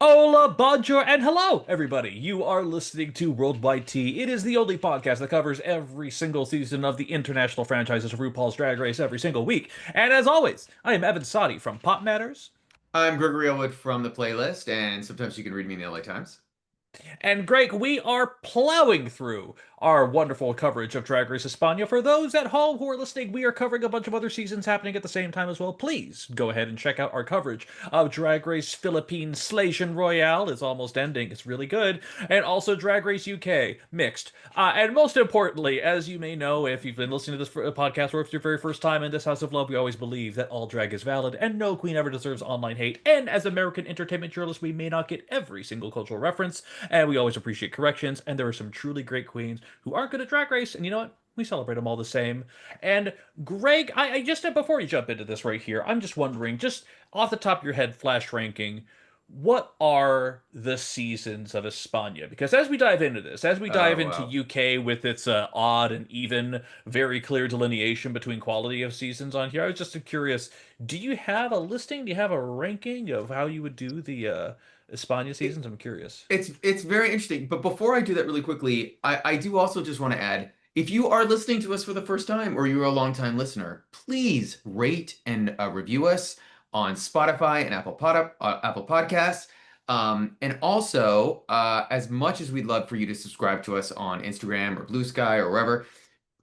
Hola, bonjour, and hello, everybody. You are listening to Worldwide Tea. It is the only podcast that covers every single season of the international franchises of RuPaul's Drag Race every single week. And as always, I am Evan Sawdey from Pop Matters. I'm Gregory Ellwood from the playlist, and sometimes you can read me in the LA Times. And Greg, we are plowing through our wonderful coverage of Drag Race Espana. For those at home who are listening, we are covering a bunch of other seasons happening at the same time as well. Please go ahead and check out our coverage of Drag Race Philippines Slation Royale. It's almost ending. It's really good. And also Drag Race UK Mixed. And most importantly, as you may know, if you've been listening to this podcast or if it's your very first time in this House of Love, we always believe that all drag is valid and no queen ever deserves online hate. And as American entertainment journalists, we may not get every single cultural reference, and we always appreciate corrections. And there are some truly great queens who aren't good at Drag Race, and you know what? We celebrate them all the same. And Greg, I just before you jump into this right here, I'm just wondering, just off the top of your head, flash ranking, what are the seasons of España? Because as we dive into this, as we dive Oh, into wow. UK with its odd and even, very clear delineation between quality of seasons on here, I was just curious, do you have a listing? Do you have a ranking of how you would do the España It, seasons? I'm curious. it's very interesting. But before I do that really quickly, I do also just want to add, if you are listening to us for the first time or you're a longtime listener, please rate and review us on Spotify and Apple Podcasts. And also, as much as we'd love for you to subscribe to us on Instagram or Bluesky or wherever,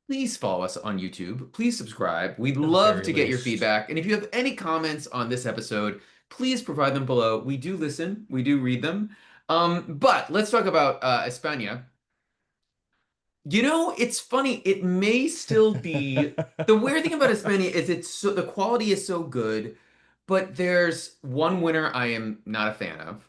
please follow us on YouTube. Please subscribe. We'd At the love very to get your least. feedback. And if you have any comments on this episode, please provide them below. We do listen, we do read them. But let's talk about España. It's funny. It may still be the weird thing about España is the quality is so good, but there's one winner I am not a fan of.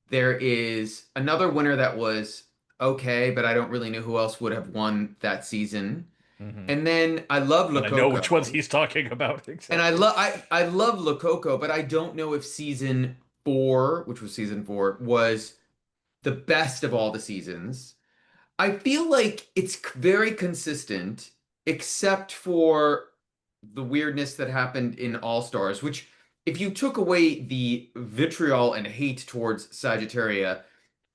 There is another winner that was okay, but I don't really know who else would have won that season. Hmm. And then I love And I know which ones Lococo. he's talking about And I exactly. love I love Lococo, but I don't know if season 4, which was season 4, was the best of all the seasons. I feel like it's very consistent, except for the weirdness that happened in All Stars, which if you took away the vitriol and hate towards Sagittaria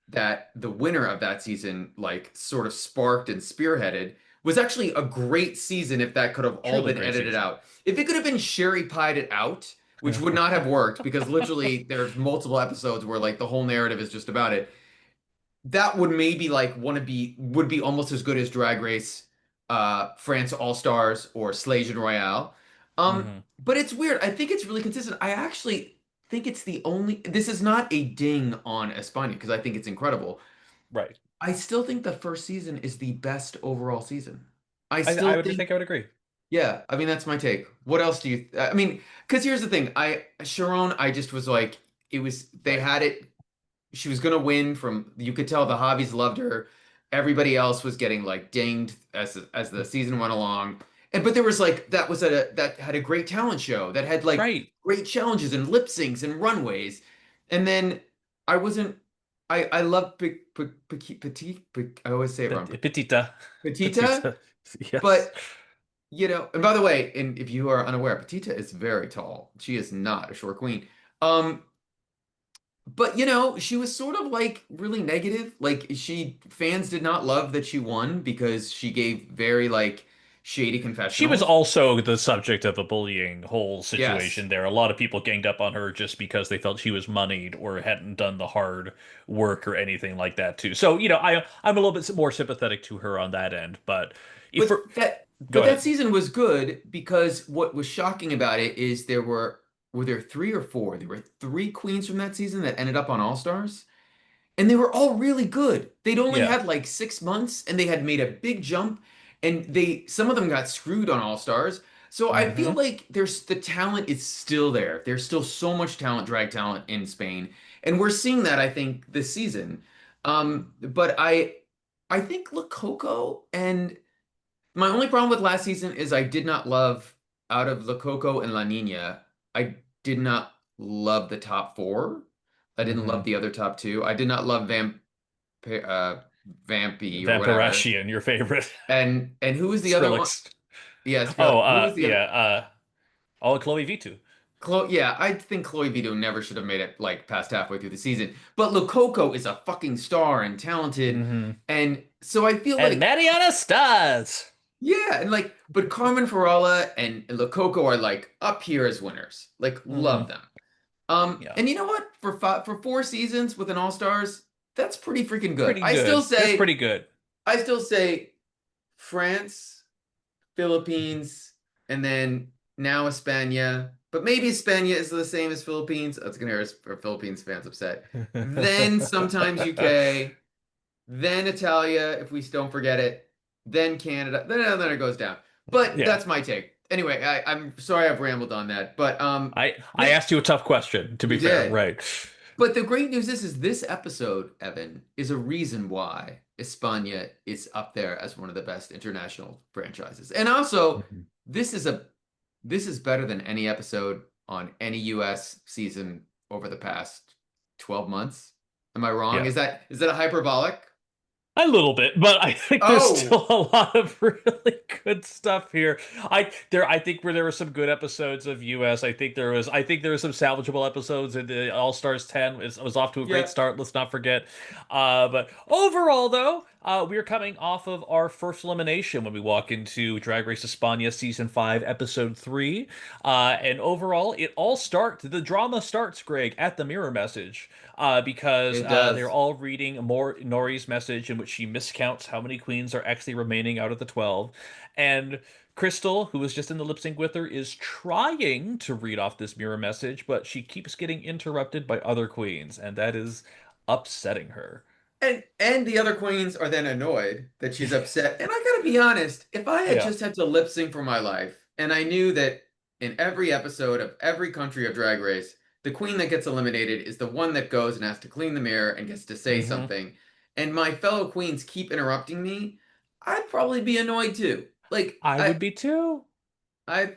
that the winner of that season like sort of sparked and spearheaded was actually a great season if that could have all Truly been great edited season. out. If it could have been Sherry pied it out, which would not have worked because literally there's multiple episodes where like the whole narrative is just about it. That would maybe like want to be would be almost as good as Drag Race France All Stars or Slay Royale. Hmm. But it's weird. I think it's really consistent. I actually think it's the only this is not a ding on España because I think it's incredible. Right. I still think the first season is the best overall season. I I still would think, think I would agree. yeah, I mean, that's my take. What else do you, I mean, because here's the thing. Sharon, I just was like, they Right. had it, she was going to win from, you could tell the hobbies loved her. Everybody else was getting like dinged as the season went along. But there was like, that had a great talent show that had like Right. great challenges and lip syncs and runways. And then I wasn't, I love I always say it wrong, Petita. Petita, Petita. Yes. but and by the way, and if you are unaware, Petita is very tall. She is not a short queen. Um, but she was sort of like really negative. Like fans did not love that she won because she gave very like shady She was confessionals. also the subject of a bullying whole Yes. situation there. A lot of people ganged up on her just because they felt she was moneyed or hadn't done the hard work or anything like that too. So, I'm a little bit more sympathetic to her on that end, but if But for that go but that ahead. season was good because what was shocking about it is were there three or four? There were three queens from that season that ended up on All Stars. And they were all really good. They'd only Yeah. had like 6 months and they had made a big jump and some of them got screwed on All Stars. So I feel Hmm. like the talent is still there. There's still so much talent, drag talent in Spain. And we're seeing that I think this season. But I think Lococo and my only problem with last season is I did not love out of Lococo and La Nina, I did not love the top four. I didn't love Hmm. the other top two. I did not love uh, Vampy or whatever. Vampirasian, your favorite. And who was the other one? Skrillex. Yes, Oh, who was the yeah, other? All Chloe V2. Yeah, I think Chloe Vito never should have made it like past halfway through the season. But Lococo is a fucking star and talented, Hmm. and so I feel And like Mariana Stars. yeah, and like, but Carmen Farala and Lococo are like up here as winners. Like, love Hmm. them. Yeah, And you know what? For 4 seasons with an All Stars, that's pretty freaking good. pretty good. That's pretty good. I still say France, Philippines, and then now España. But maybe España is the same as Philippines. That's gonna hear our Philippines fans upset. Then sometimes UK, then Italia, if we don't forget it, then Canada, then it goes down. But Yeah. that's my take. Anyway, I'm sorry I've rambled on that, but I this asked you a tough question, to be you fair, did. right? But the great news is this episode, Evan, is a reason why España is up there as one of the best international franchises. And also, Mhm. this is a this is better than any episode on any US season over the past 12 months. Am I wrong? Yeah. Is that a hyperbolic? A little bit, but I think there's Oh, still a lot of really good stuff here. I think where there were some good episodes of US. I think there were some salvageable episodes in the All Stars 10. It was off to a great yeah. start, let's not forget. But overall though, we are coming off of our first elimination when we walk into Drag Race Espana season 5 episode 3. And overall the drama starts, Greg, at the mirror message. Because It they're does. all reading more Nori's message in which she miscounts how many queens are actually remaining out of the 12. And Crystal, who was just in the lip sync with her, is trying to read off this mirror message, but she keeps getting interrupted by other queens, and that is upsetting her. And the other queens are then annoyed that she's upset. And I gotta be honest, if I had Yeah. just had to lip sync for my life, and I knew that in every episode of every country of Drag Race, the queen that gets eliminated is the one that goes and has to clean the mirror and gets to say Hmm. something, and my fellow queens keep interrupting me, I'd probably be annoyed too. Like I would be too. I,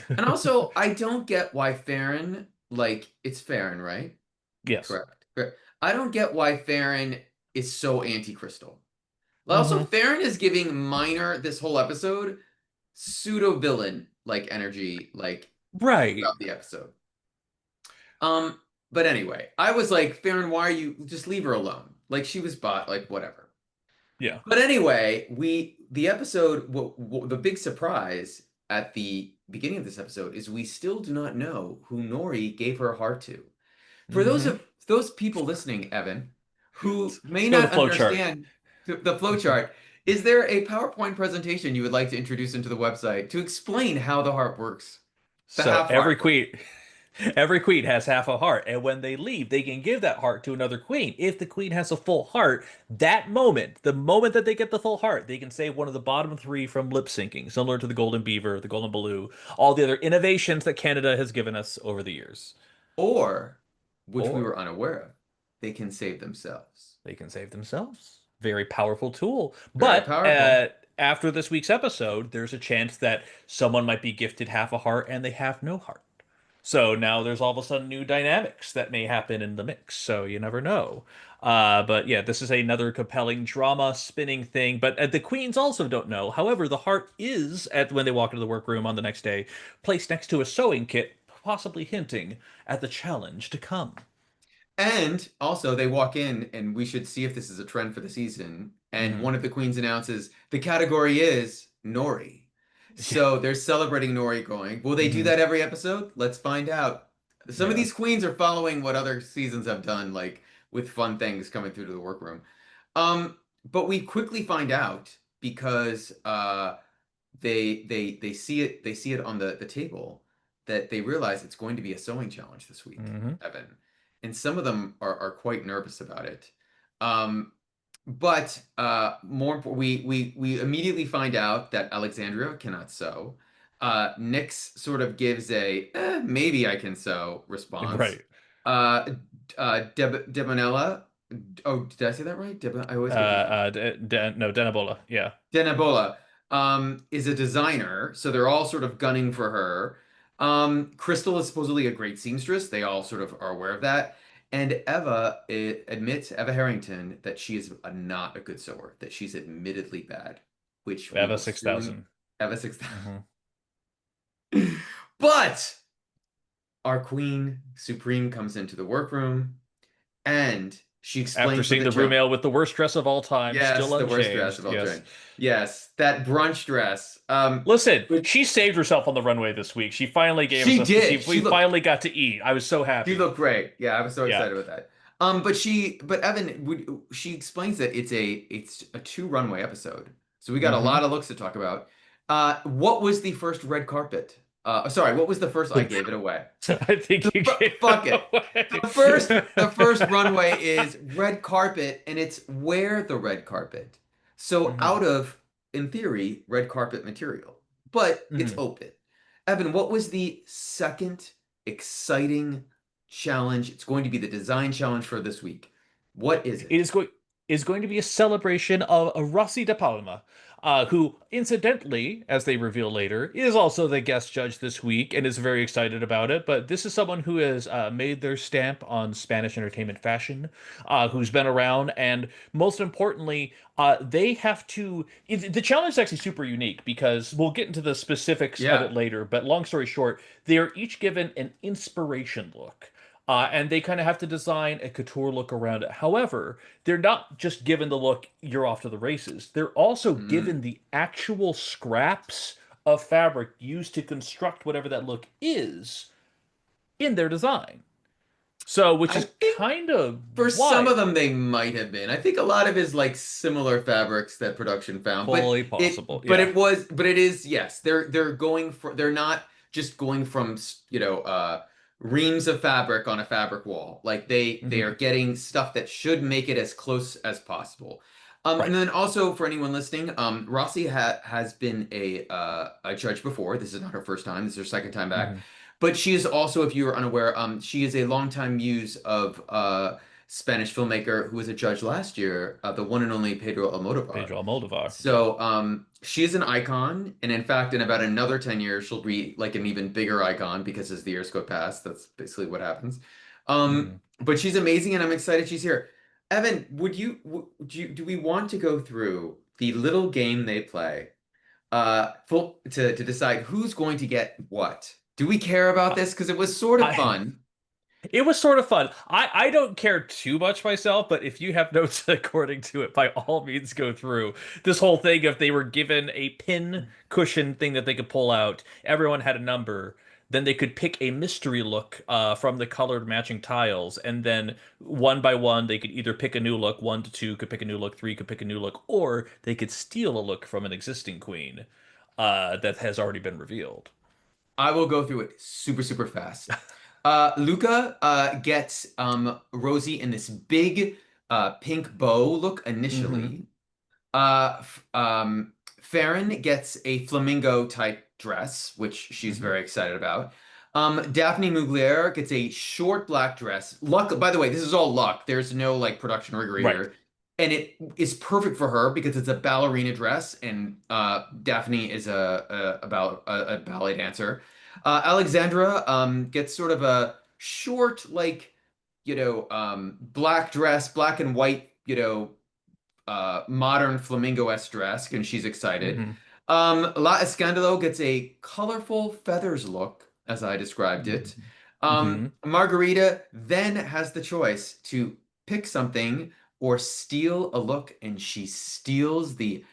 and also I don't get why Farron, like it's Farron, right? Yes. Correct. Correct. I don't get why Farron is so anti-Crystal. Also, Hmm. Farron is giving Minor this whole episode pseudo villain like energy like Right. throughout the episode. Um, but anyway, I was like, Farron, why are you just leave her alone? Like she was bought, like whatever. Yeah. But anyway, the episode the big surprise at the beginning of this episode is we still do not know who Nori gave her heart to. For Hmm. those people listening, Evan, who Let's may go to not the flow chart. understand the flowchart, is there a PowerPoint presentation you would like to introduce into the website to explain how the heart works? The So half heart. every queen has half a heart, and when they leave, they can give that heart to another queen. If the queen has a full heart, the moment that they get the full heart, they can save one of the bottom three from lip syncing, similar to the Golden Beaver, the Golden Baloo, all the other innovations that Canada has given us over the years. Or, which we Or were unaware of, they can save themselves. they can save themselves. Very powerful tool. Very But powerful. after this week's episode, there's a chance that someone might be gifted half a heart and they have no heart. So now there's all of a sudden new dynamics that may happen in the mix. So you never know. But yeah, this is another compelling drama spinning thing. But the queens also don't know. However, the heart is at when they walk into the workroom on the next day, placed next to a sewing kit, possibly hinting at the challenge to come. And also, they walk in, and we should see if this is a trend for the season. And Hmm. one of the queens announces the category is Nori. Yeah. So they're celebrating Nori going. Will they do Hmm. that every episode? Let's find out. Some of Yeah. these queens are following what other seasons have done, like with fun things coming through to the workroom. But we quickly find out because they see it on the table that they realize it's going to be a sewing challenge this week, Hmm. Evan. And some of them are quite nervous about it. Um, but we immediately find out that Alexandria cannot sew. Nyx sort of gives a maybe I can sew response. Right. Uh, Debonella. Oh, did I say that right? I always get these wrong. No, Denabola. Yeah. Denebola is a designer, so they're all sort of gunning for her. Crystal is supposedly a great seamstress. They all sort of are aware of that. And Eva admits, Eva Harrington, that she is not a good sewer, that she's admittedly bad, which we Ava will soon. 6000. Eva 6. Hmm. But our queen Supreme comes into the workroom and she After explains what seeing the the room challenge. ale with the worst dress of all time, Yes, still the worst dress unchanged. of all Yes. time. Yes, that brunch dress. Listen, But she saved herself on the runway this week. She finally gave us she a did. we finally got to eat. I was so She happy. looked great. Yeah, I was so Yeah. excited about that. But Evan, she explains that it's a two runway episode. So we got a Mm-hmm. lot of looks to talk about. What was the first red carpet? Sorry, what was the first? I gave it away. I think you gave Fuck it it. The first away. runway is red carpet, and it's wear the red carpet. So Hmm. out of, in theory, red carpet material, but it's Hmm. open. Evan, what was the second exciting challenge? It's going to be the design challenge for this week. What is It it? is going to be a celebration of Rossy de Palma, who, incidentally, as they reveal later, is also the guest judge this week and is very excited about it. But this is someone who has made their stamp on Spanish entertainment fashion, who's been around, and most importantly, they have to. The challenge is actually super unique because we'll get into the specifics of Yeah. it later. But long story short, they are each given an inspiration look. And they kind of have to design a couture look around it. However, they're not just given the look, you're off to the races. They're also Mm. given the actual scraps of fabric used to construct whatever that look is in their design. So, which I is think kind of for some of wild. them, they might have been. I think a lot of it is like similar fabrics that production found, but Fully it, possible. but Yeah. it was, but it is, yes. They're going for, they're not just going from, reams of fabric on a fabric wall. Like they Hmm. are getting stuff that should make it as close as possible. And Right. then also for anyone listening, Rossy has been a judge before. This is not her first time. This is her second time back. Hmm. But she is also, if you are unaware, she is a longtime muse of Spanish filmmaker who was a judge last year, the one and only Pedro Almodovar. Pedro Almodovar. Yeah. So she is an icon, and in fact, in about another 10 years, she'll be like an even bigger icon because as the years go past, that's basically what happens. Hmm. But she's amazing, and I'm excited she's here. Evan, do we want to go through the little game they play to decide who's going to get what? Do we care about I, this? Because it was sort of I fun. It was sort of fun. I don't care too much myself, but if you have notes according to it, by all means go through this whole thing. If they were given a pin cushion thing that they could pull out, everyone had a number. Then they could pick a mystery look from the colored matching tiles, and then one by one they could either pick a new look. One to two could pick a new look. Three could pick a new look, or they could steal a look from an existing queen that has already been revealed. I will go through it super, super fast. Luca gets Rosie in this big pink bow look Hmm. initially. Farron gets a flamingo type dress, which she's Hmm. very excited about. Daphne Mugler gets a short black dress. Luck, by the way, this is all luck. There's no like production rigor Right. here. And it is perfect for her because it's a ballerina dress, and Daphne is a ballet dancer. Alexandra gets sort of a short, like, black dress, black and white, modern flamingo-esque dress, and she's excited. Hmm. La Escandalo gets a colorful feathers look, as I described it. Hmm. Margarita then has the choice to pick something or steal a look, and she steals the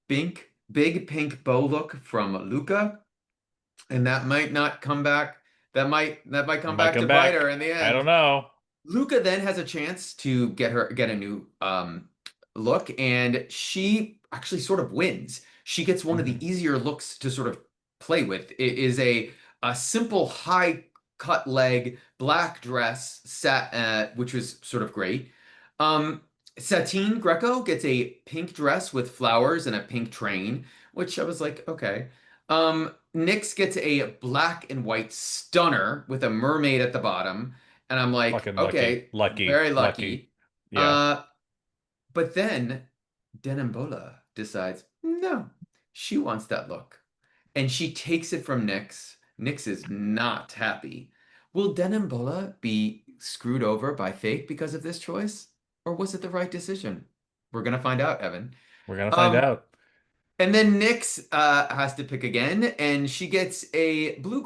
big pink bow look from Luca, and that might not come back. That might come Might back come to bite back. her in the I don't end. know. Luca then has a chance to get a new look, and she actually sort of wins. She gets one of the Hmm. easier looks to sort of play with. It is a simple high cut leg black dress set, which was sort of great. Um, Satin Greco gets a pink dress with flowers and a pink train, which I was like, okay. Nyx gets a black and white stunner with a mermaid at the bottom. And I'm like, Fucking lucky. okay, Lucky. very Lucky. lucky. Yeah. Uh, but then Denimbola decides, no, she wants that look. And she takes it from Nyx. Nyx is not happy. Will Denimbola be screwed over by fate because of this choice? Or was it the right decision? We're gonna find out, Evan. We're gonna find Um, out. and then Nyx has to pick again, and she gets a blue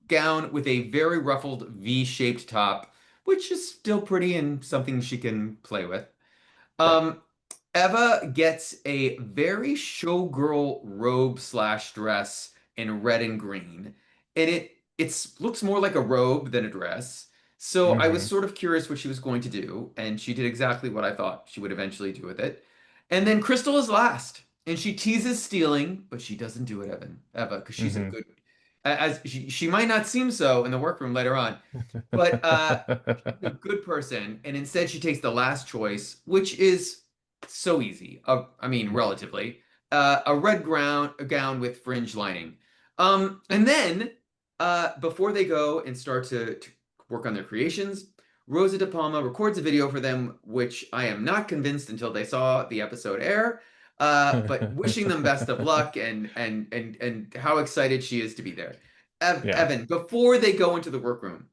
gown with a very ruffled V-shaped top, which is still pretty and something she can play with. Right. Um, Eva gets a very showgirl robe slash dress in red and green, and it looks more like a robe than a dress. So I was Hmm. sort of curious what she was going to do, and she did exactly what I thought she would eventually do with it. And then Crystal is last, and she teases stealing, but she doesn't do it, Eva, because she's a Hmm. good, as she might not seem so in the workroom later on, but she's a good person, and instead she takes the last choice, which is so easy. I mean, relatively, a red gown with fringe lining. And then before they go and start to work on their creations, Rosa de Palma records a video for them, which I am not convinced until they saw the episode air. But wishing them best of luck and how excited she is to be there. Yeah. Evan, before they go into the workroom,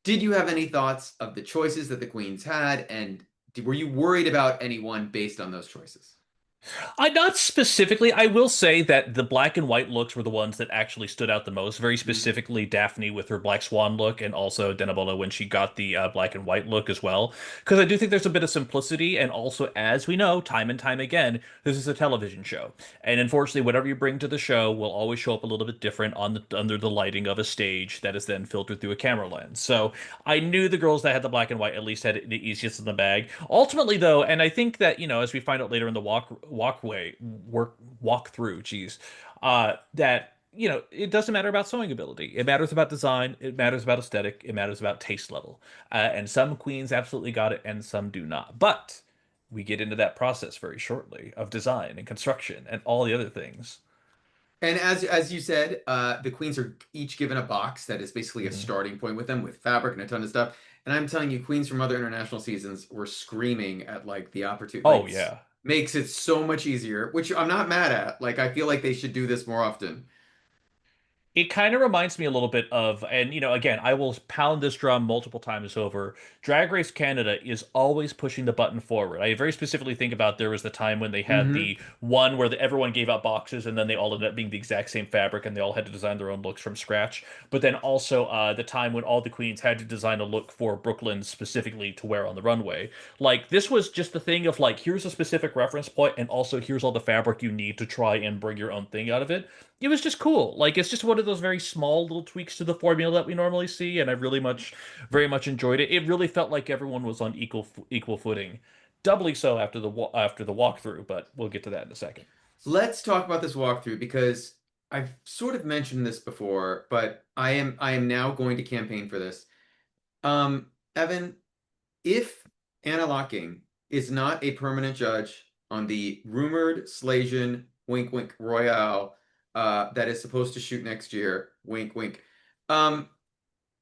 did you have any thoughts of the choices that the queens had, and were you worried about anyone based on those choices? I not specifically. I will say that the black and white looks were the ones that actually stood out the most. Very Mhm. specifically, Daphne with her black swan look, and also Denebola when she got the black and white look as well. Because I do think there's a bit of simplicity, and also, as we know, time and time again, this is a television show, and unfortunately, whatever you bring to the show will always show up a little bit different on the under the lighting of a stage that is then filtered through a camera lens. So I knew the girls that had the black and white at least had it the easiest in the bag. Ultimately, though, and I think that, as we find out later in the walk through, geez, that it doesn't matter about sewing ability. It matters about design. It matters about aesthetic. It matters about taste level. And some queens absolutely got it, and some do not. But we get into that process very shortly of design and construction and all the other things. And as you said, the queens are each given a box that is basically a Mhm. starting point with them with fabric and a ton of stuff. And I'm telling you, queens from other international seasons were screaming at like the opportunity, Oh like yeah. makes it so much easier, which I'm not mad at. Like I feel like they should do this more often. It kind of reminds me a little bit of, and again, I will pound this drum multiple times over. Drag Race Canada is always pushing the button forward. I very specifically think about there was the time when they had Hmm. the one where everyone gave out boxes and then they all ended up being the exact same fabric and they all had to design their own looks from scratch. But then also the time when all the queens had to design a look for Brooklyn specifically to wear on the runway. Like this was just the thing of like, here's a specific reference point and also here's all the fabric you need to try and bring your own thing out of it. It was just cool. Like it's just one of those very small little tweaks to the formula that we normally see, and I very much enjoyed it. It really felt like everyone was on equal footing, doubly so after after the walkthrough. But we'll get to that in a second. Let's talk about this walkthrough because I've sort of mentioned this before, but I am now going to campaign for this. Evan, if Anna Locking is not a permanent judge on the rumored Slasian wink wink Royale that is supposed to shoot next year, wink wink, um,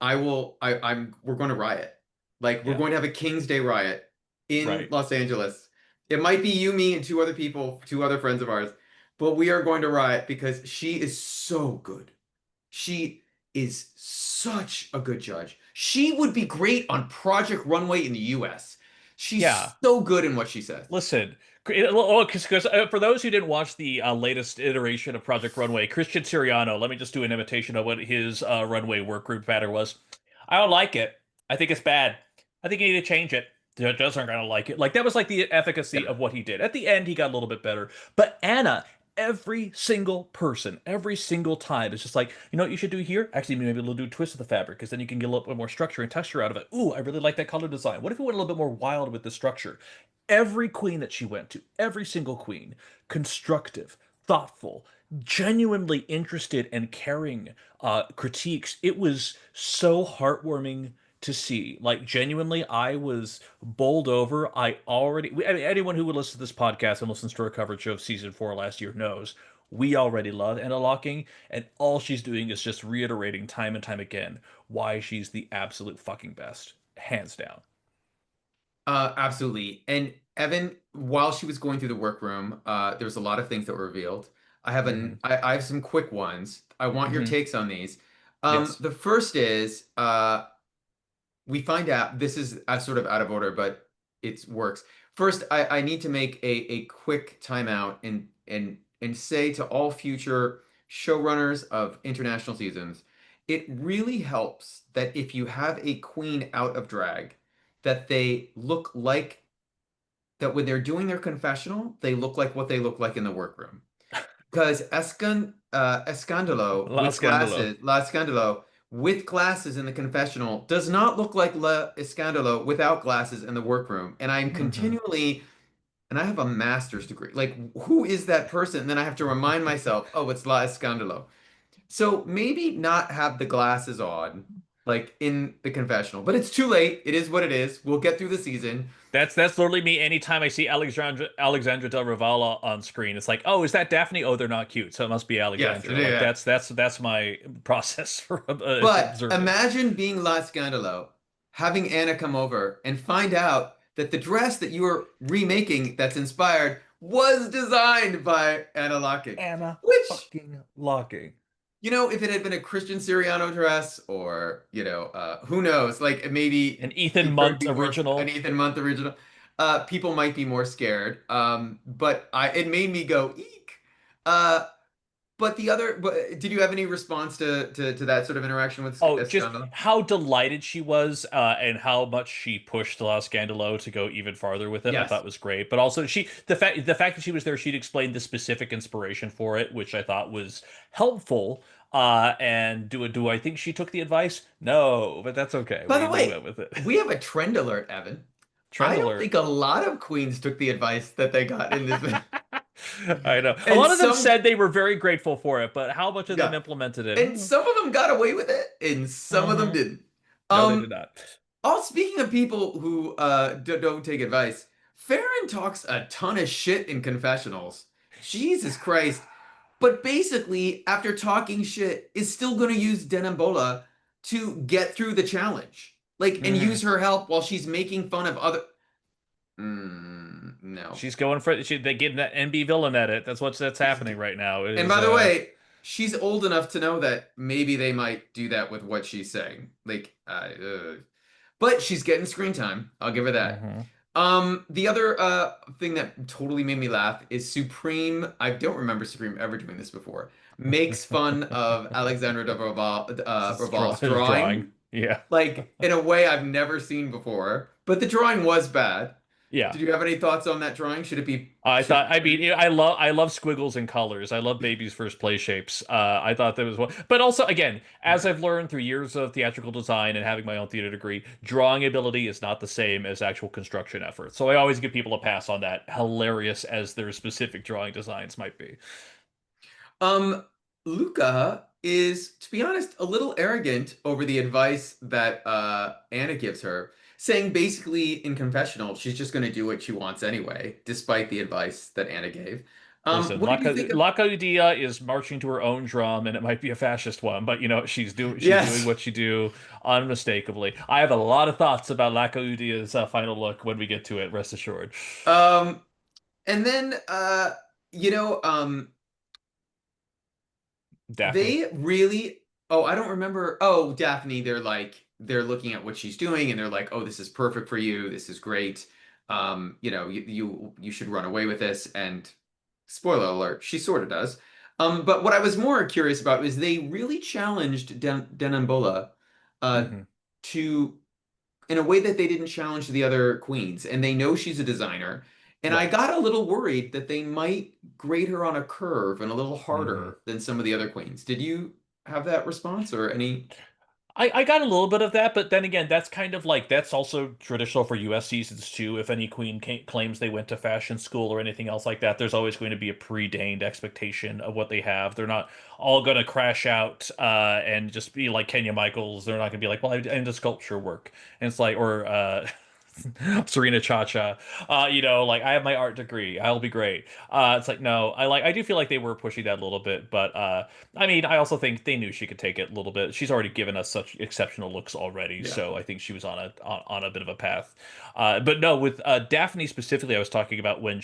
I'm we're going to riot. Like we're Yeah, going to have a King's Day riot in right. Los Angeles. It might be you, me, and two other people, two other friends of ours, but we are going to riot because she is so good. She is such a good judge. She would be great on Project Runway in the US. She's Yeah. so good in what she says. Listen, because for those who didn't watch the latest iteration of Project Runway, Christian Siriano, let me just do an imitation of what his runway work group pattern was. I don't like it. I think it's bad. I think you need to change it. The judges aren't gonna like it. Like that was like the efficacy Yeah. of what he did. At the end, he got a little bit better. But Anna, every single person, every single time, it's just like, you know what you should do here? Actually, maybe a little do a twist of the fabric, because then you can get a little bit more structure and texture out of it. Ooh, I really like that color design. What if we went a little bit more wild with the structure? Every queen that she went to, every single queen, constructive, thoughtful, genuinely interested and caring critiques. It was so heartwarming to see. Like genuinely, I was bowled over. I mean, anyone who would listen to this podcast and listens to our coverage of season 4 last year knows we already love Anna Locking, and all she's doing is just reiterating time and time again why she's the absolute fucking best, hands down. Absolutely. And Evan, while she was going through the workroom, there's a lot of things that were revealed. Hmm. I have some quick ones. I want your Hmm. takes on these. Yes. The first is we find out this is sort of out of order, but it works. First, I need to make a quick timeout and say to all future showrunners of international seasons, it really helps that if you have a queen out of drag, that they look like that when they're doing their confessional, they look like what they look like in the workroom. Because Escandalo La with Scandalo. glasses, La Escandalo with glasses in the confessional does not look like La Escandalo without glasses in the workroom. And I'm Hmm. continually, and I have a master's degree. Like, who is that person? And then I have to remind myself, oh, it's La Escandalo. So maybe not have the glasses on, like in the confessional. But it's too late. It is what it is. We'll get through the season. That's literally me anytime I see Alexandra Del Rivala on screen. It's like, oh, is that Daphne? Oh, they're not cute, so it must be Yes, Alexandra. Like yeah. that's my process for But observing. imagine being La Scandalo, having Anna come over and find out that the dress that you were remaking that's inspired was designed by Anna Locking. Anna Which, fucking Locking. if it had been a Christian Siriano dress or, who knows, like maybe An Ethan there would Munt be more an original. Ethan Month original, people might be more scared. But it made me go, eek. Uh, but did you have any response to that sort of interaction with Oh, just Escandalo? how delighted she was, and how much she pushed La Scandalo to go even farther with it. I Yes. thought was great. But also, the fact that she was there, she'd explained the specific inspiration for it, which I thought was helpful. And do I think she took the advice? No, but that's okay. By the We way, went with it. we have a trend alert, Evan. Trend I don't alert. think a lot of queens took the advice that they got in this. I know. A And lot of them some, said they were very grateful for it, but how much of them yeah, implemented it? and some of them got away with it, and some of them Hmm. didn't. No, they did Um, not. Speaking of people who don't take advice, Farron talks a ton of shit in confessionals. Jesus Christ. But basically, after talking shit, is still going to use Denimbola to get through the challenge. Like, and Hmm. use her help while she's making fun of other. No. She's going for they getting that NB villain at it. That's She's happening right now. It And is by the way, she's old enough to know that maybe they might do that with what she's saying. Like, but she's getting screen time. I'll give her that. mhm. The other thing that totally made me laugh is Supreme. I don't remember Supreme ever doing this before. Makes fun of Alexandra de Reval's His drawing. drawing, Yeah. like in a way I've never seen before. But the drawing was bad. Yeah. Did you have any thoughts on that drawing? Should it be I should it thought, be I better? mean, I love squiggles and colors. I love baby's first play shapes. I thought that was one, but also again, as I've learned through years of theatrical design and having my own theater degree, drawing ability is not the same as actual construction effort. So I always give people a pass on that, hilarious as their specific drawing designs might be. Um, Luca is, to be honest, a little arrogant over the advice that Anna gives her, saying basically in confessional, she's just going to do what she wants anyway, despite the advice that Anna gave. Listen, What did you think of? Laka is marching to her own drum, and it might be a fascist one, but she's doing Yes. what she do unmistakably. I have a lot of thoughts about Laka Udia's final look when we get to it. Rest assured. Um, and then you know, Daphne. they really, oh, I don't remember. Oh, Daphne, they're looking at what she's doing and they're like, "Oh, this is perfect for you. This is great. You should run away with this." And spoiler alert, she sort of does. But what I was more curious about is they really challenged Denimbola uh Hmm. to in a way that they didn't challenge the other queens, and they know she's a designer. And I Right. got a little worried that they might grade her on a curve and a little Hmm. harder than some of the other queens. Did you have that response or any? I got a little bit of that, but then again, that's kind of like that's also traditional for US seasons too. If any queen claims they went to fashion school or anything else like that, there's always going to be a preordained expectation of what they have. They're not all going to crash out and just be like Kenya Michaels. They're not going to be like, well, I into sculpture work, and it's like, or Serena Chacha. Like I have my art degree. I'll be great. It's like no, I do feel like they were pushing that a little bit, but I mean, I also think they knew she could take it a little bit. She's already given us such exceptional looks already, Yeah. so I think she was on a bit of a path. But no, with Daphne specifically, I was talking about when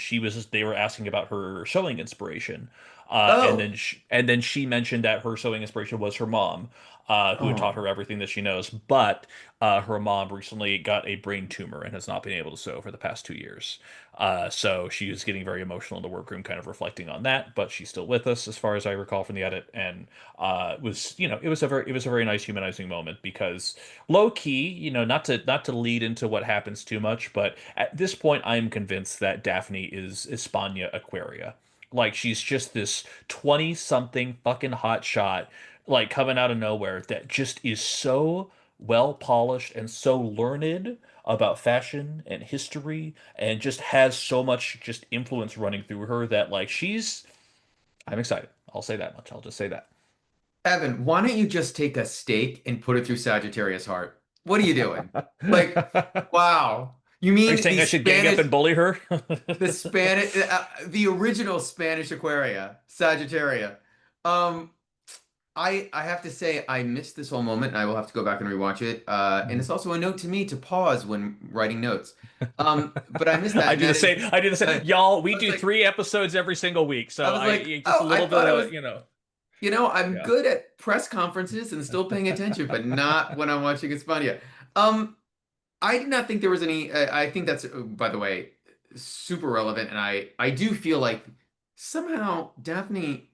they were asking about her sewing inspiration. And Oh, then she mentioned that her sewing inspiration was her mom, who had taught oh. her everything that she knows. But her mom recently got a brain tumor and has not been able to sew for the past 2 years. So she was getting very emotional in the workroom, kind of reflecting on that. But she's still with us, as far as I recall from the edit, and was it was a very nice humanizing moment because low key, not to lead into what happens too much, but at this point, I'm convinced that Daphne is Espana Aquaria. Like she's just this 20 something fucking hot shot, like coming out of nowhere that just is so well polished and so learned about fashion and history and just has so much just influence running through her that like I'm excited. I'll say that much. I'll just say that. Evan, why don't you just take a steak and put it through Sagittarius heart? What are you doing? Like, wow. You Are you mean saying I should gang up and bully her? the original Spanish Aquaria, Sagittaria. Um, I have to say I missed this whole moment, and I will have to go back and rewatch it. And it's also a note to me to pause when writing notes. But I missed that, I and do the that is, same. I do the same. I Y'all, we was do like, 3 episodes every single week, I so was like, just a oh, I little bit thought I of, was, I'm yeah. good at press conferences and still paying attention, but not when I'm watching España. Um, I did not think there was any. I think that's, by the way, super relevant, and I do feel like somehow Daphne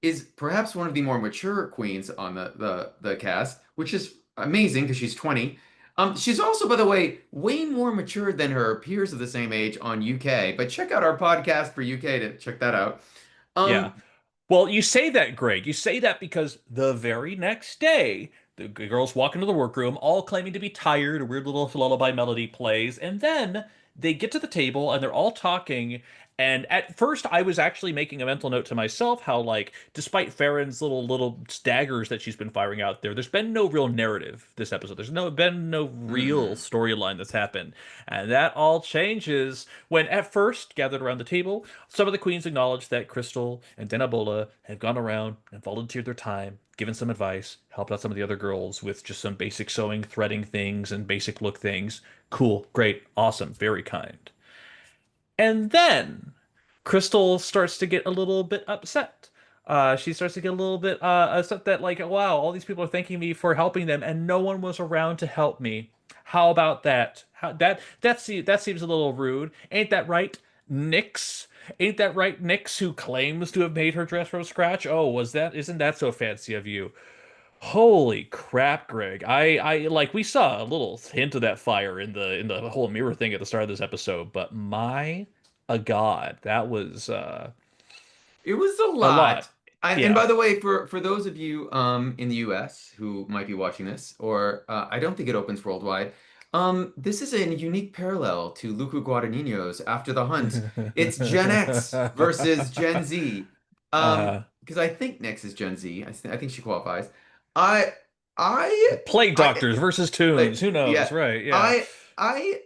is perhaps one of the more mature queens on the cast, which is amazing because she's 20. She's also, by the way, way more mature than her peers of the same age on UK. But check out our podcast for UK to check that out. Yeah. Um, Well, you say that, Greg. You say that because the very next day, the girls walk into the workroom, all claiming to be tired. A weird little lullaby melody plays, and then they get to the table and they're all talking. And at first, I was actually making a mental note to myself how, like, despite Farron's little daggers that she's been firing out there, there's been no real narrative this episode. There's no been no real mm-mm. storyline that's happened, and that all changes when, at first, gathered around the table, some of the queens acknowledge that Crystal and Denabola have gone around and volunteered their time, given some advice, helped out some of the other girls with just some basic sewing, threading things, and basic look things. Cool, great, awesome, very kind. And then Crystal starts to get a little bit upset. She starts to get a little bit upset that, like, wow, all these people are thanking me for helping them, and no one was around to help me. How about that? That seems a little rude. Ain't that right, Nyx? Ain't that right, Nyx, who claims to have made her dress from scratch? Oh, isn't that so fancy of you? Holy crap, Greg. I like we saw a little hint of that fire in the whole mirror thing at the start of this episode, but my a god, that was It was a a lot. lot. And Yeah. by the way, for those of you in the US who might be watching this, or I don't think it opens worldwide, this is a unique parallel to Luca Guadagnino's After the Hunt. It's Gen X versus Gen Z. uh Because I think Nyx is Gen Z. I think she qualifies. I I Plague I Doctors versus Tunes, like who knows, yeah. right? Yeah. I I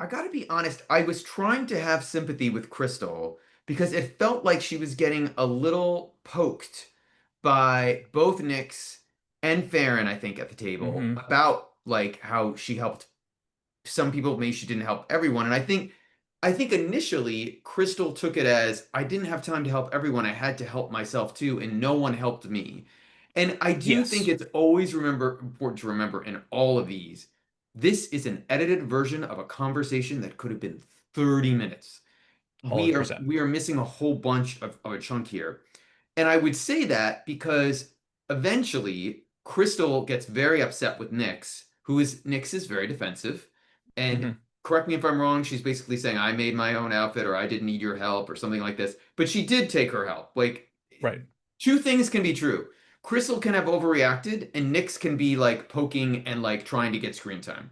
I gotta be honest, I was trying to have sympathy with Crystal because it felt like she was getting a little poked by both Nyx and Farron, I think, at the table Hmm. about like how she helped some people, maybe she didn't help everyone. And I think initially Crystal took it as I didn't have time to help everyone. I had to help myself too, and no one helped me. And I do think Yes. it's always important to remember in all of these, this is an edited version of a conversation that could have been 30 minutes. We are 100%. we are missing a whole bunch of a chunk here. And I would say that because eventually Crystal gets very upset with Nyx is very defensive. And Hmm. correct me if I'm wrong, she's basically saying, I made my own outfit or I didn't need your help or something like this. But she did take her help. Like Right. two things can be true. Crystal can have overreacted and Nyx can be like poking and like trying to get screen time.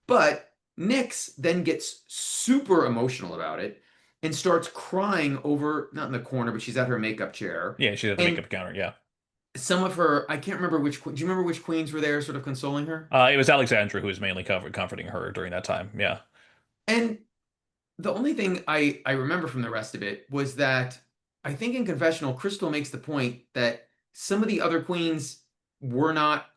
But Nyx then gets super emotional about it and starts crying over, not in the corner, but she's at her makeup chair. Yeah, she's at the And makeup counter, yeah. some of her, I can't remember which, do you remember which queens were there sort of consoling her? It was Alexandra who was mainly comforting her during that time. Yeah. And the only thing I remember from the rest of it was that I think in confessional, Crystal makes the point that some of the other queens were not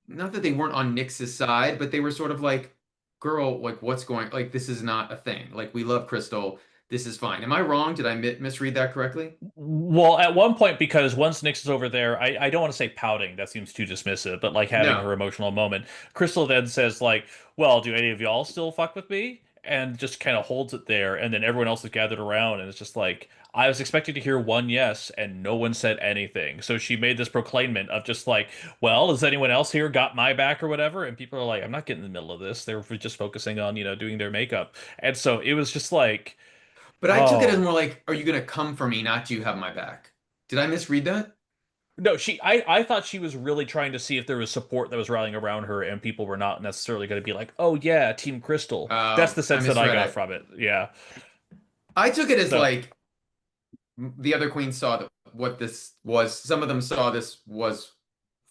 that they weren't on Nyx's side, but they were sort of like, girl, like what's going, like this is not a thing. Like we love Crystal. this is fine. Am I wrong? Did I misread that correctly? Well, at one point, because once Nyx is over there, I don't want to say pouting, that seems too dismissive, but like having No. her emotional moment, Crystal then says like, "Well, do any of y'all still fuck with me?" And just kind of holds it there, and then everyone else is gathered around, and it's just like I was expecting to hear one yes, and no one said anything. So she made this proclaimment of just like, "Well, has anyone else here got my back or whatever?" And people are like, "I'm not getting in the middle of this." They're just focusing on, doing their makeup, and so it was just like, But I took it as oh. more like, are you gonna come for me, not you have my back? Did I misread that? No, I thought she was really trying to see if there was support that was rallying around her and people were not necessarily going to be like, "Oh yeah, Team Crystal." That's the I sense that I misread got it. from it. Yeah. I took it as So, like the other queens saw that what this was. Some of them saw this was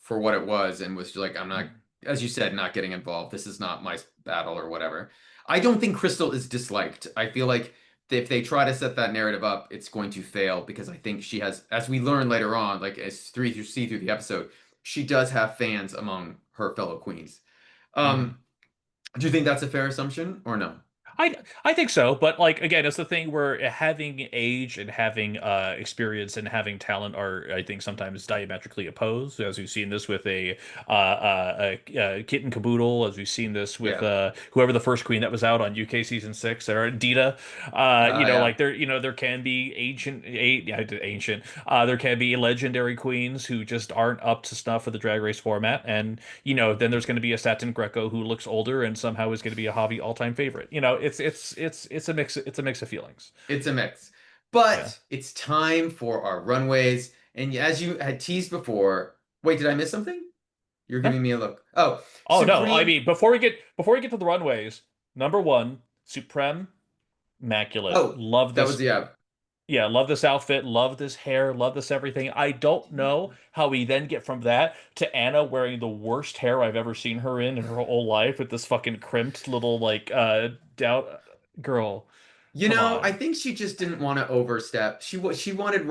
for what it was and was just like, I'm not, as you said, not getting involved. This is not my battle or whatever. I don't think Crystal is disliked. I feel like if they try to set that narrative up, it's going to fail because I think she has, as we learn later on, like as three you see through the episode, she does have fans among her fellow queens. mhm. Um, do you think that's a fair assumption or no? I I think so, but like again, it's the thing where having age and having experience and having talent are, I think, sometimes diametrically opposed. As we've seen this with a Kit and Caboodle, as we've seen this with Yeah. whoever the first queen that was out on UK season 6, or Dita. Yeah. Like there can be ancient. There can be legendary queens who just aren't up to snuff for the Drag Race format, and then there's going to be a Satin Greco who looks older and somehow is going to be a hobby all-time favorite. It's a mix of feelings. It's a mix. Yeah. But it's time for our runways. And as you had teased before, wait, did I miss something? You're Huh? giving me a look. Oh, Oh no, I Supreme. mean before we get to the runways, number one, Supreme, immaculate. Oh, Love that was this. yeah. Yeah, love this outfit, love this hair, love this everything. I don't know how we then get from that to Anna wearing the worst hair I've ever seen her in her whole life with this fucking crimped little like doubt girl. Come I on. think she just didn't want to overstep. She wanted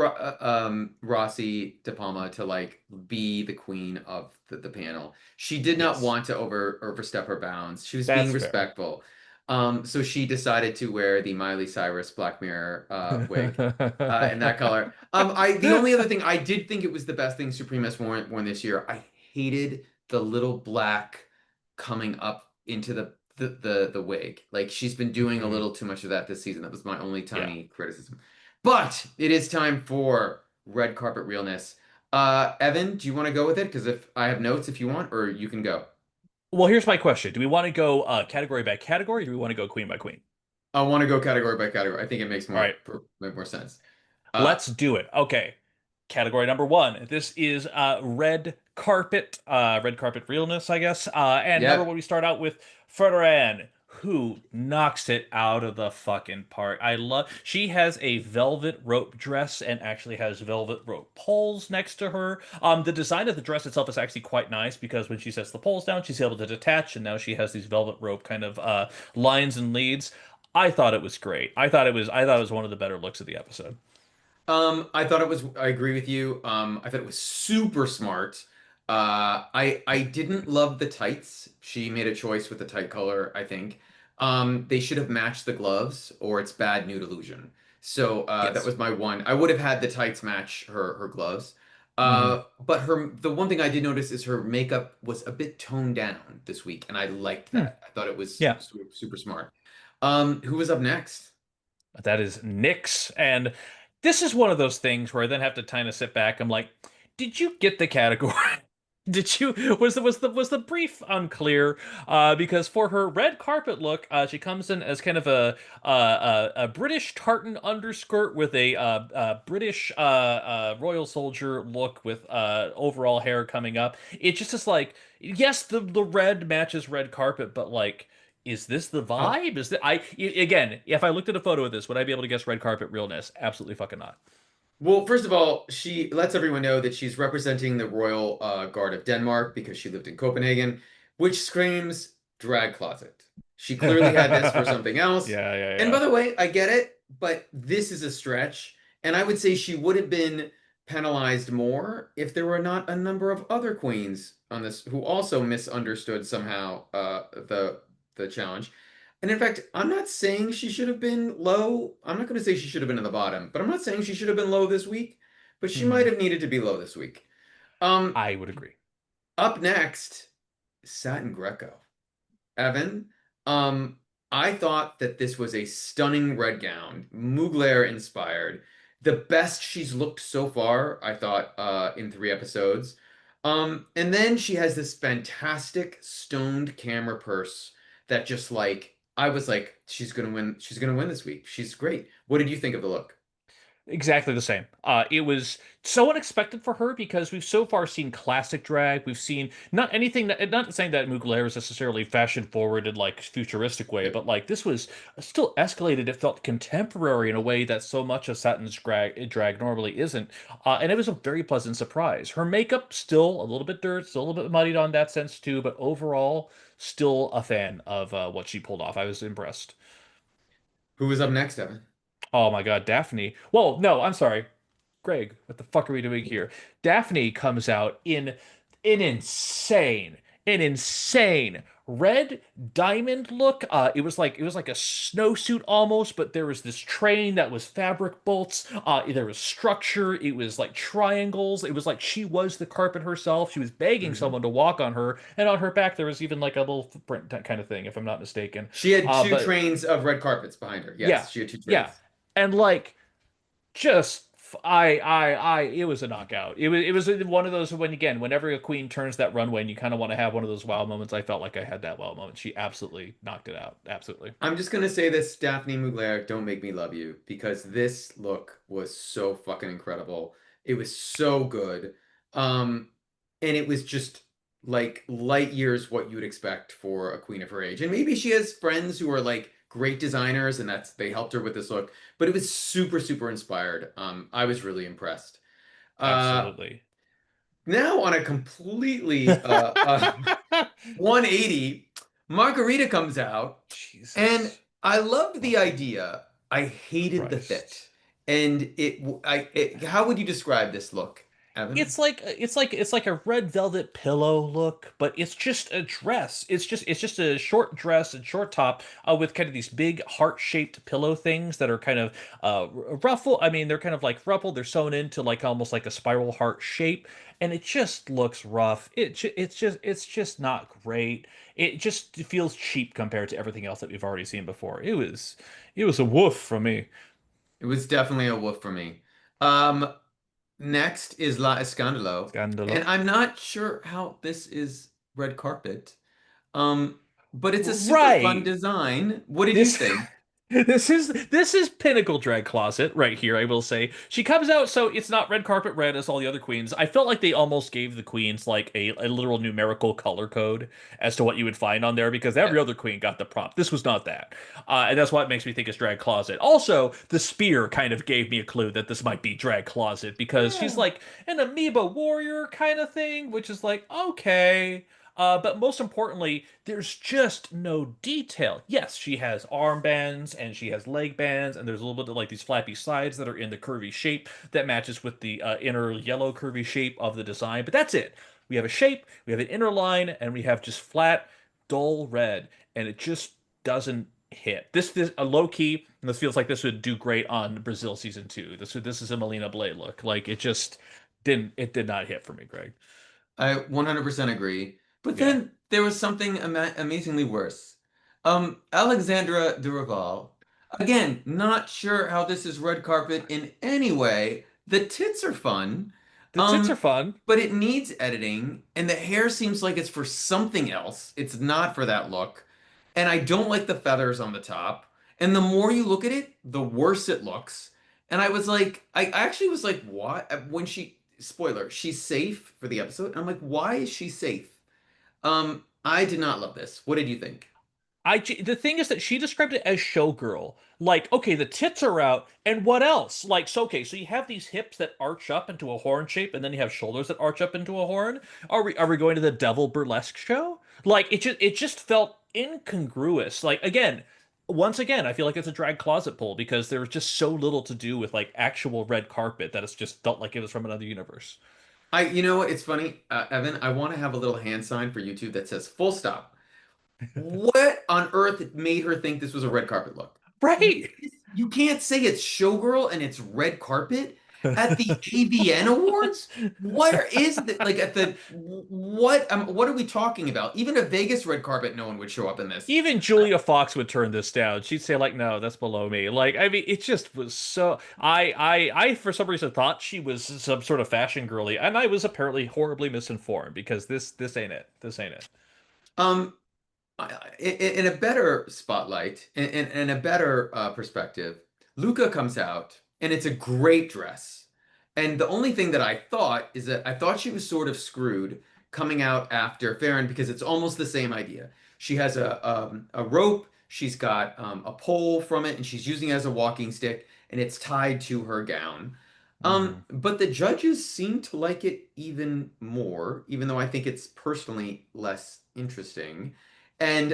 Rossy de Palma to like be the queen of the panel. She did not Yes. want to overstep her bounds. She was being That's fair. respectful. So she decided to wear the Miley Cyrus Black Mirror wig in that color. The only other thing I did think it was the best thing Supreme has worn this year. I hated the little black coming up into the wig. Like she's been doing a Mhm. little too much of that this season. That was my only Yeah. tiny criticism. But it is time for red carpet realness. Evan, do you want to go with it? Because if I have notes if you want, or you can go. Well, here's my question. Do we want to go category by category, or do we want to go queen by queen? I want to go category by category. I think it makes All right. make more sense. Uh, Let's do it. Okay. Category number one. This is red carpet realness, I guess. And number yep. one, we start out with Ferran, who knocks it out of the fucking park. She has a velvet rope dress and actually has velvet rope poles next to her. The design of the dress itself is actually quite nice because when she sets the poles down, she's able to detach, and now she has these velvet rope kind of lines and leads. I thought it was great. I thought it was one of the better looks of the episode. I thought it was, I agree with you. I thought it was super smart. I didn't love the tights. She made a choice with the tight color, I think. They should have matched the gloves or it's bad nude illusion. So that Yes. was my one. I would have had the tights match her gloves. Hmm. But the one thing I did notice is her makeup was a bit toned down this week, and I liked Hmm. that. I thought it was Yeah. super smart. Who was up next? That is Nyx. And this is one of those things where I then have to kind of sit back. I'm like, did you get the category? Did you was the brief unclear? Because for her red carpet look, she comes in as kind of a British tartan underskirt with a British royal soldier look with overall hair coming up. It just is like, yes, the red matches red carpet, but like, is this the Oh, vibe? Again, if I looked at a photo of this, would I be able to guess red carpet realness? Absolutely fucking not. well, first of all, she lets everyone know that she's representing the Royal Guard of Denmark because she lived in Copenhagen, which screams drag closet. She clearly had this for Yeah, something else. yeah, And by yeah. the way, I get it, but this is a stretch. And I would say she would have been penalized more if there were not a number of other queens on this who also misunderstood somehow the challenge. And in fact, I'm not saying she should have been low. I'm not going to say she should have been in the bottom, but I'm not saying she should have been low this week, but she might Hmm. have needed to be low this week. Um, I would agree. Up next, Satin Greco. Evan, um, I thought that this was a stunning red gown, Mugler inspired. The best she's looked so far, I thought, in 3 episodes. And then she has this fantastic stoned camera purse that just like I was like, she's gonna win, she's gonna win this week. She's great. What did you think of the look? Exactly the same. It was so unexpected for her because we've so far seen classic drag. We've seen not anything that, not saying that Mugler is necessarily fashion forward in like futuristic way, Yep. but like this was still escalated. It felt contemporary in a way that so much of Satin's drag normally isn't. And it was a very pleasant surprise. Her makeup still a little bit dirt, still a little bit muddied on that sense too, but overall, still a fan of what she pulled off. I was impressed. Who was up next, Evan? Oh my God, Daphne. Well, no, I'm sorry. Greg, what the fuck are we doing here? Daphne comes out in an insane red diamond look. It was like a snowsuit almost, but there was this train that was fabric bolts. There was structure. It was like triangles. It was like she was the carpet herself. She was begging Mhm. someone to walk on her, and on her back there was even like a little footprint kind of thing, if I'm not mistaken. She had two But trains of red carpets behind her. yeah, Yes, she had two yeah, trains. and like just it was a knockout. It was one of those when again, whenever a queen turns that runway and you kind of want to have one of those wow moments. I felt like I had that wow moment. She absolutely knocked it out. Absolutely. I'm just gonna say this, Daphne Mugler, don't make me love you, because this look was so fucking incredible. It was so good. Um, and it was just like light years what you would expect for a queen of her age. And maybe she has friends who are like great designers and that's they helped her with this look, but it was super, super inspired. I was really impressed. Uh, Absolutely. Now on a completely 180, Margarita comes out, and Jesus I loved the fucking idea. I hated the fit. Christ. And how would you describe this look, Evan? It's like a red velvet pillow look, but it's just a dress. It's just a short dress and short top with kind of these big heart-shaped pillow things that are kind of ruffle. I mean, they're kind of like ruffled. They're sewn into like almost like a spiral heart shape, and it just looks rough. It's just not great. It just feels cheap compared to everything else that we've already seen before. It was a woof from me. It was definitely a woof for me. Um, Next is La Escándalo, and Scandalo. I'm not sure how this is red carpet. Um, but it's a super fun Right. design. What did you This think? this is pinnacle drag closet right here, I will say. She comes out so it's not red carpet red as all the other queens. I felt like they almost gave the queens like a literal numerical color code as to what you would find on there because Yeah. every other queen got the prompt. This was not that. And that's what makes me think it's drag closet. Also, the spear kind of gave me a clue that this might be drag closet because she's Yeah. like an amoeba warrior kind of thing, which is like, okay. But most importantly, there's just no detail. Yes, she has armbands and she has leg bands, and there's a little bit of like these flappy sides that are in the curvy shape that matches with the inner yellow curvy shape of the design. But that's it. We have a shape, we have an inner line, and we have just flat, dull red, and it just doesn't hit. This a low key. This feels like this would do great on Brazil season 2. This is a Melina Blay look. Like it just did not hit for me, Greg. I 100% agree. But Yeah. then there was something amazingly worse. Alexandra Duraval. Again, not sure how this is red carpet in any way. The tits are fun, The tits are um, fun. but it needs editing, and the hair seems like it's for something else. It's not for that look. And I don't like the feathers on the top. And the more you look at it, the worse it looks. And I was like, I actually was like, what? When spoiler, she's safe for the episode. I'm like, why is she safe? I did not love this. What did you think? The thing is that she described it as showgirl. Like, okay, the tits are out, and what else? Like, so okay, so you have these hips that arch up into a horn shape, and then you have shoulders that arch up into a horn. Are we going to the devil burlesque show? Like, it just felt incongruous. Like again, once again, I feel like it's a drag closet pull because there was just so little to do with like actual red carpet that it's just felt like it was from another universe. You know what? It's funny, Evan. I want to have a little hand sign for YouTube that says full stop. What on earth made her think this was a red carpet look? Right. You can't say it's showgirl and it's red carpet at the AVN Awards? Where is the like at the what are we talking about? Even a Vegas red carpet, no one would show up in this. Even Julia Fox would turn this down. She'd say like, "No, that's below me." Like, I mean, it just was so. I for some reason thought she was some sort of fashion girly, and I was apparently horribly misinformed because this ain't it. This ain't it. Um, in a better spotlight, in a better perspective, Luca comes out and it's a great dress. And the only thing that I thought is that I thought she was sort of screwed coming out after Farron because it's almost the same idea. She has a rope, she's got a pole from it, and she's using it as a walking stick, and it's tied to her gown. Hmm. But the judges seem to like it even more, even though I think it's personally less interesting. And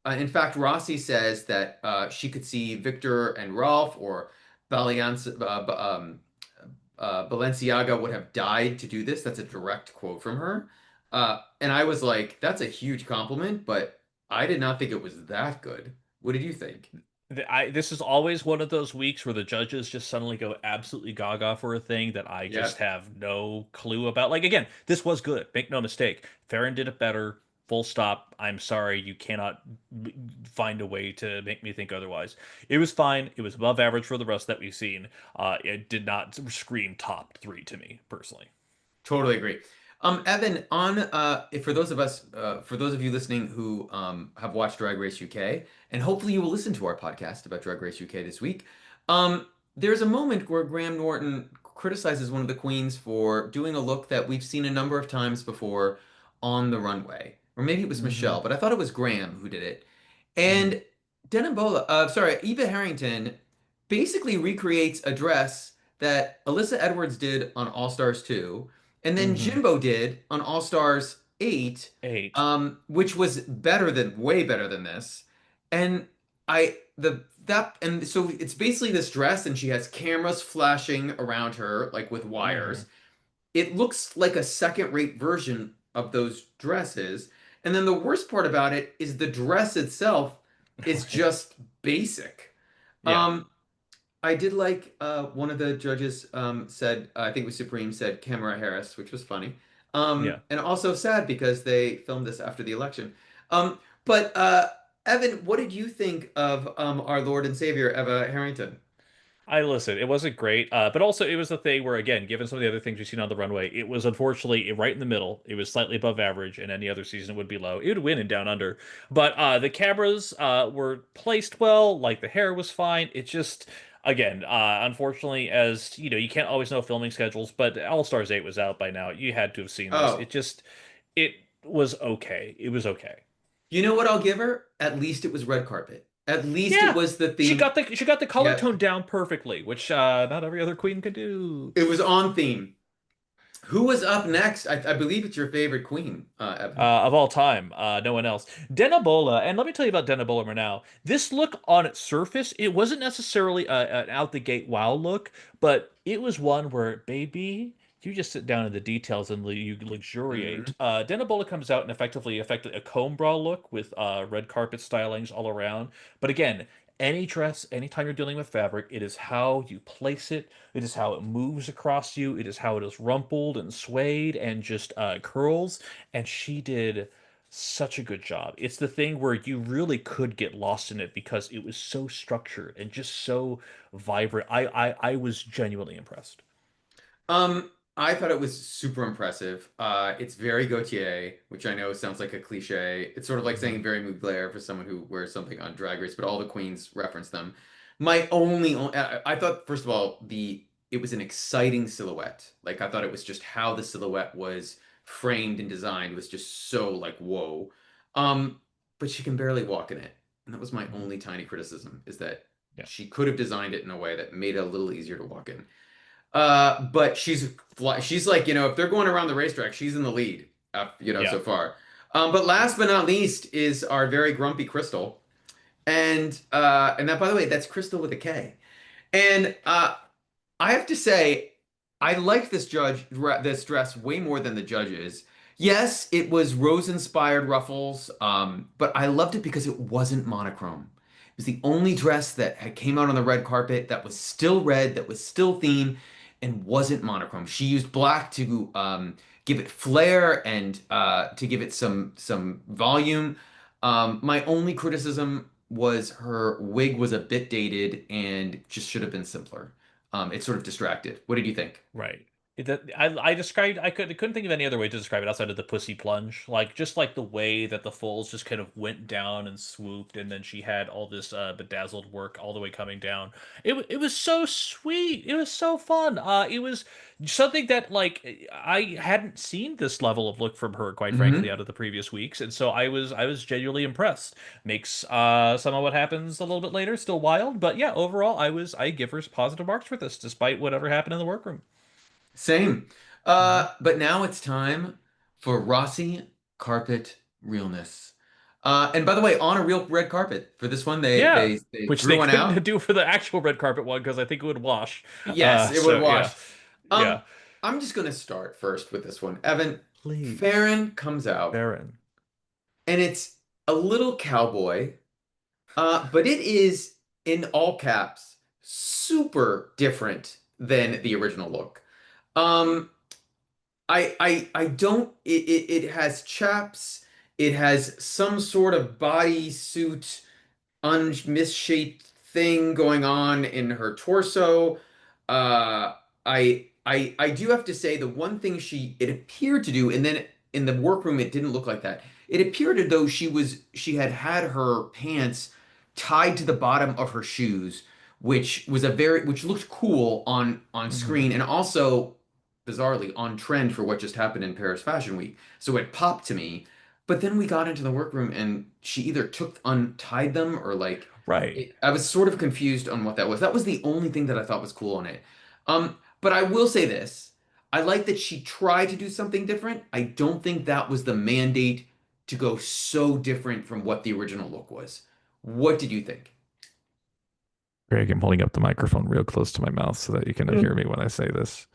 in fact, Rossi says that she could see Victor and Ralph or Balenciaga would have died to do this. That's a direct quote from her. And I was like, that's a huge compliment, but I did not think it was that good. What did you think? This is always one of those weeks where the judges just suddenly go absolutely gaga for a thing that I just Yep, have no clue about. Like again, this was good. Make no mistake. Farron did it better. Full stop. I'm sorry, you cannot find a way to make me think otherwise. It was fine. It was above average for the rest that we've seen. It did not scream top three to me personally. totally agree. Evan, on for those of you listening who have watched Drag Race UK, and hopefully you will listen to our podcast about Drag Race UK this week. There's a moment where Graham Norton criticizes one of the queens for doing a look that we've seen a number of times before on the runway, or maybe it was Hmm. Michelle, but I thought it was Graham who did it. Hmm. And Eva Harrington basically recreates a dress that Alyssa Edwards did on All Stars 2 and then Hmm. Jimbo did on All Stars 8, Eight. which was way better than this. And and so it's basically this dress, and she has cameras flashing around her, like with Hmm. wires. It looks like a second-rate version of those dresses. And then the worst part about it is the dress itself is Right. just basic. Yeah. Um, I did like one of the judges said, I think it was Supreme, said Kamala Harris, which was funny. Yeah. And also sad because they filmed this after the election. But Evan, what did you think of our Lord and Savior, Eva Harrington? I listen, it wasn't great, but also it was the thing where, again, given some of the other things we've seen on the runway, it was unfortunately right in the middle. It was slightly above average, and any other season would be low. It would win in Down Under, but the cameras were placed well. Like the hair was fine. It just, again, unfortunately, as you know, you can't always know filming schedules, but All Stars 8 was out by now. You had to have seen this. Oh, It was okay. It was okay. you know what I'll give her? At least it was red carpet. At least it Yeah, was the theme. she got the color Yeah, tone down perfectly, which not every other queen could do. it was on theme. Who was up next? I believe it's your favorite queen, Evan. Of all time, no one else. Denabola, and let me tell you about Denabola right now. This look on its surface, it wasn't necessarily an out the gate wow look, but it was one where, baby, you just sit down in the details and you luxuriate. Mhm. Denabola comes out and effectively a comb bra look with red carpet stylings all around. But again, any dress, anytime you're dealing with fabric, it is how you place it. It is how it moves across you. It is how it is rumpled and swayed and just curls, and she did such a good job. It's the thing where you really could get lost in it because it was so structured and just so vibrant. I was genuinely impressed. I thought it was super impressive. It's very Gautier, which I know sounds like a cliche. It's sort of like Hmm. saying very Mugler for someone who wears something on Drag Race, but all the queens reference them. I thought, first of all, it was an exciting silhouette. Like I thought it was just how the silhouette was framed and designed was just so like whoa. Um, but she can barely walk in it, and that was my Hmm. only tiny criticism, is that Yeah. she could have designed it in a way that made it a little easier to walk in. But she's like, if they're going around the racetrack, she's in the lead, Yeah. so far. But last but not least is our very grumpy Crystal. And that, by the way, that's Crystal with a K. And I have to say, I liked this dress way more than the judges. Yes, it was rose-inspired ruffles, but I loved it because it wasn't monochrome. It was the only dress that came out on the red carpet that was still red, that was still theme, and wasn't monochrome. She used black to give it flair and to give it some volume. My only criticism was her wig was a bit dated and just should have been simpler. It sort of distracted. What did you think? Right. I described couldn't think of any other way to describe it outside of the pussy plunge. Like just like the way that the folds just kind of went down and swooped, and then she had all this bedazzled work all the way coming down. It was so sweet. It was so fun. It was something that like I hadn't seen this level of look from her, quite frankly, Hmm. out of the previous weeks, and so I was genuinely impressed. Makes some of what happens a little bit later still wild, but yeah, overall I give her positive marks for this, despite whatever happened in the workroom. Same. Mhm. But now it's time for Rossy Carpet Realness. And by the way, on a real red carpet for this one, they Yeah, they they which threw they one couldn't out. do for the actual red carpet one because I think it would wash. Yes, it would So yeah, wash. yeah. Um, I'm just gonna start first with this one. Evan, Please, Farron comes out, Baron. and it's a little cowboy, but it is in all caps super different than the original look. Um, I don't it has chaps, it has some sort of bodysuit misshaped thing going on in her torso. I do have to say the one thing it appeared to do, and then in the workroom it didn't look like that. It appeared as though she had her pants tied to the bottom of her shoes, which looked cool on Hmm. screen and also bizarrely on trend for what just happened in Paris Fashion Week. So it popped to me. But then we got into the workroom and she either untied them or Right. I was sort of confused on what that was. That was the only thing that I thought was cool on it. But I will say this. I like that she tried to do something different. I don't think that was the mandate to go so different from what the original look was. What did you think? Greg, I'm holding up the microphone real close to my mouth so that you can hear me when I say this.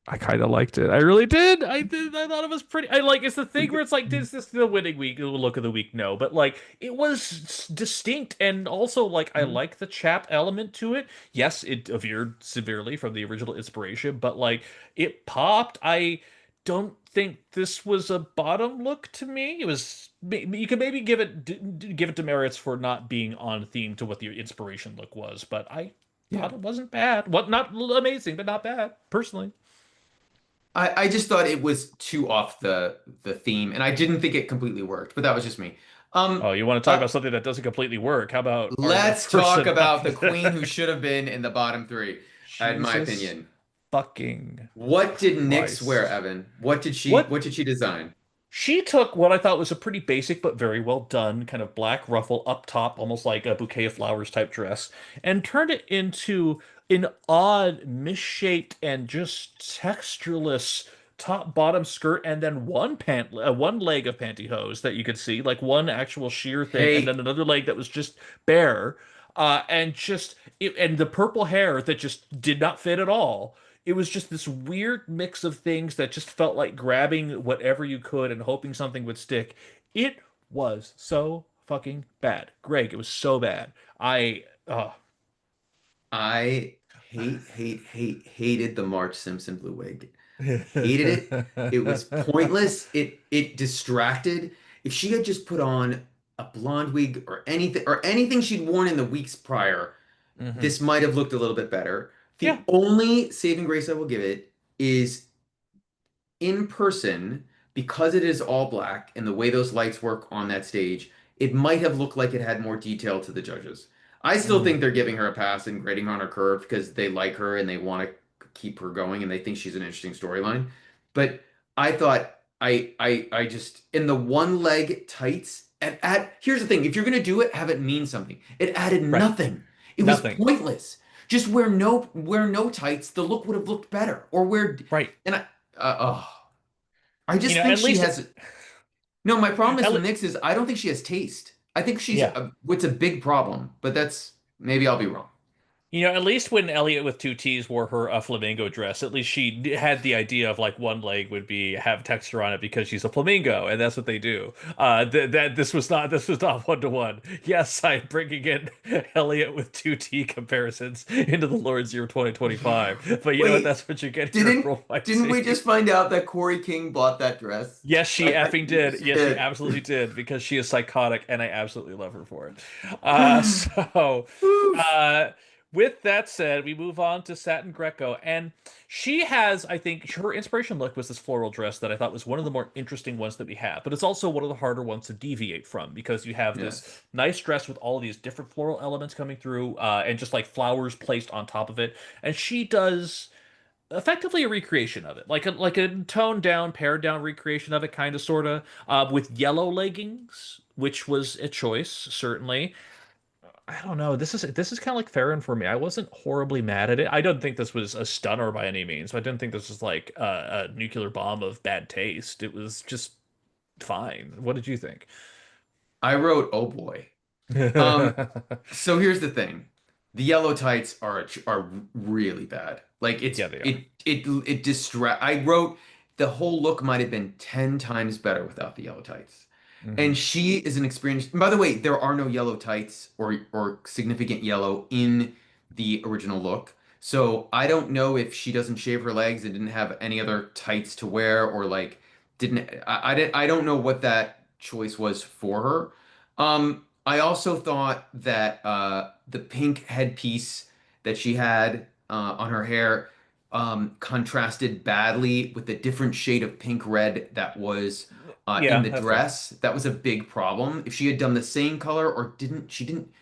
I kind of liked it. I really did. I did. I thought it was pretty. I like. It's the thing where it's like, is this the winning week, the look of the week? No, but like, it was distinct, and also like, I Mhm. like the chap element to it. Yes, it veered severely from the original inspiration, but like, it popped. I don't think this was a bottom look to me. It was. You could maybe give it demerits for not being on theme to what the inspiration look was, but I Yeah. thought it wasn't bad. What not amazing, but not bad personally. I just thought it was too off the theme, and I didn't think it completely worked, but that was just me. Um, Oh, you want to talk uh, about something that doesn't completely work? How about our let's talk person? about the queen who should have been in the bottom three, in my Jesus opinion. fucking What did Nyx wear, Christ. Evan? What What did she design? she took what I thought was a pretty basic but very well done kind of black ruffle up top, almost like a bouquet of flowers type dress, and turned it into an odd, misshaped, and just textureless top bottom skirt, and then one leg of pantyhose that you could see, like one actual sheer thing, and then Hey, another leg that was just bare, and the purple hair that just did not fit at all. It was just this weird mix of things that just felt like grabbing whatever you could and hoping something would stick. It was so fucking bad. Greg, it was so bad. I hated the Marge Simpson blue wig. Hated it. It was pointless. It distracted. If she had just put on a blonde wig or anything she'd worn in the weeks prior, Hmm. this might have looked a little bit better. Yeah. The only saving grace I will give it is in person, because it is all black and the way those lights work on that stage, it might have looked like it had more detail to the judges. I still Mm. think they're giving her a pass and grading her on her curve because they like her and they want to keep her going and they think she's an interesting storyline. But I thought I just in the one leg tights here's the thing, if you're gonna do it, have it mean something. It added Right. nothing. It was Nothing. pointless. Just wear no tights. The look would have looked better. Or wear Right. and oh. I You just know, think at she least, has. No, my problem is at with le Nyx is I don't think she has taste. I think yeah. what's a big problem, but that's maybe I'll be wrong. At least when Elliot with two T's wore her flamingo dress, at least she had the idea of like one leg would be have texture on it because she's a flamingo, and that's what they do. That this was not one to one. Yes, I'm bringing in Elliot with two T comparisons into the Lord's Year 2025. But you know what? Wait, That's what you get here at didn't Worldwide didn't we Tea. just find out that Corey King bought that dress? Yes, she effing did. Yes, she Yes, she did. absolutely did because she is psychotic, and I absolutely love her for it. Uh, so, Oof. uh, with that said, we move on to Satin Greco, and she has, I think, her inspiration look was this floral dress that I thought was one of the more interesting ones that we have, but it's also one of the harder ones to deviate from because you have this Yes. nice dress with all these different floral elements coming through, and just like flowers placed on top of it, and she does effectively a recreation of it, like a toned down, pared down recreation of it, kind of sorta, with yellow leggings, which was a choice, certainly. I don't know. This is kind of like Farron for me. I wasn't horribly mad at it. I don't think this was a stunner by any means. I didn't think this was like a nuclear bomb of bad taste. It was just fine. What did you think? I wrote, oh boy. Um, so here's the thing. The yellow tights are really bad. Like Yeah, they are. it distract. I wrote the whole look might have been 10 times better without the yellow tights. Hmm. And she is an experienced. And by the way, there are no yellow tights or significant yellow in the original look. So I don't know if she doesn't shave her legs and didn't have any other tights to wear or like didn't I don't know what that choice was for her. I also thought that the pink headpiece that she had on her hair contrasted badly with the different shade of pink red that was in Yeah, the that's fair. dress. That was a big problem. If she had done the same color or didn't,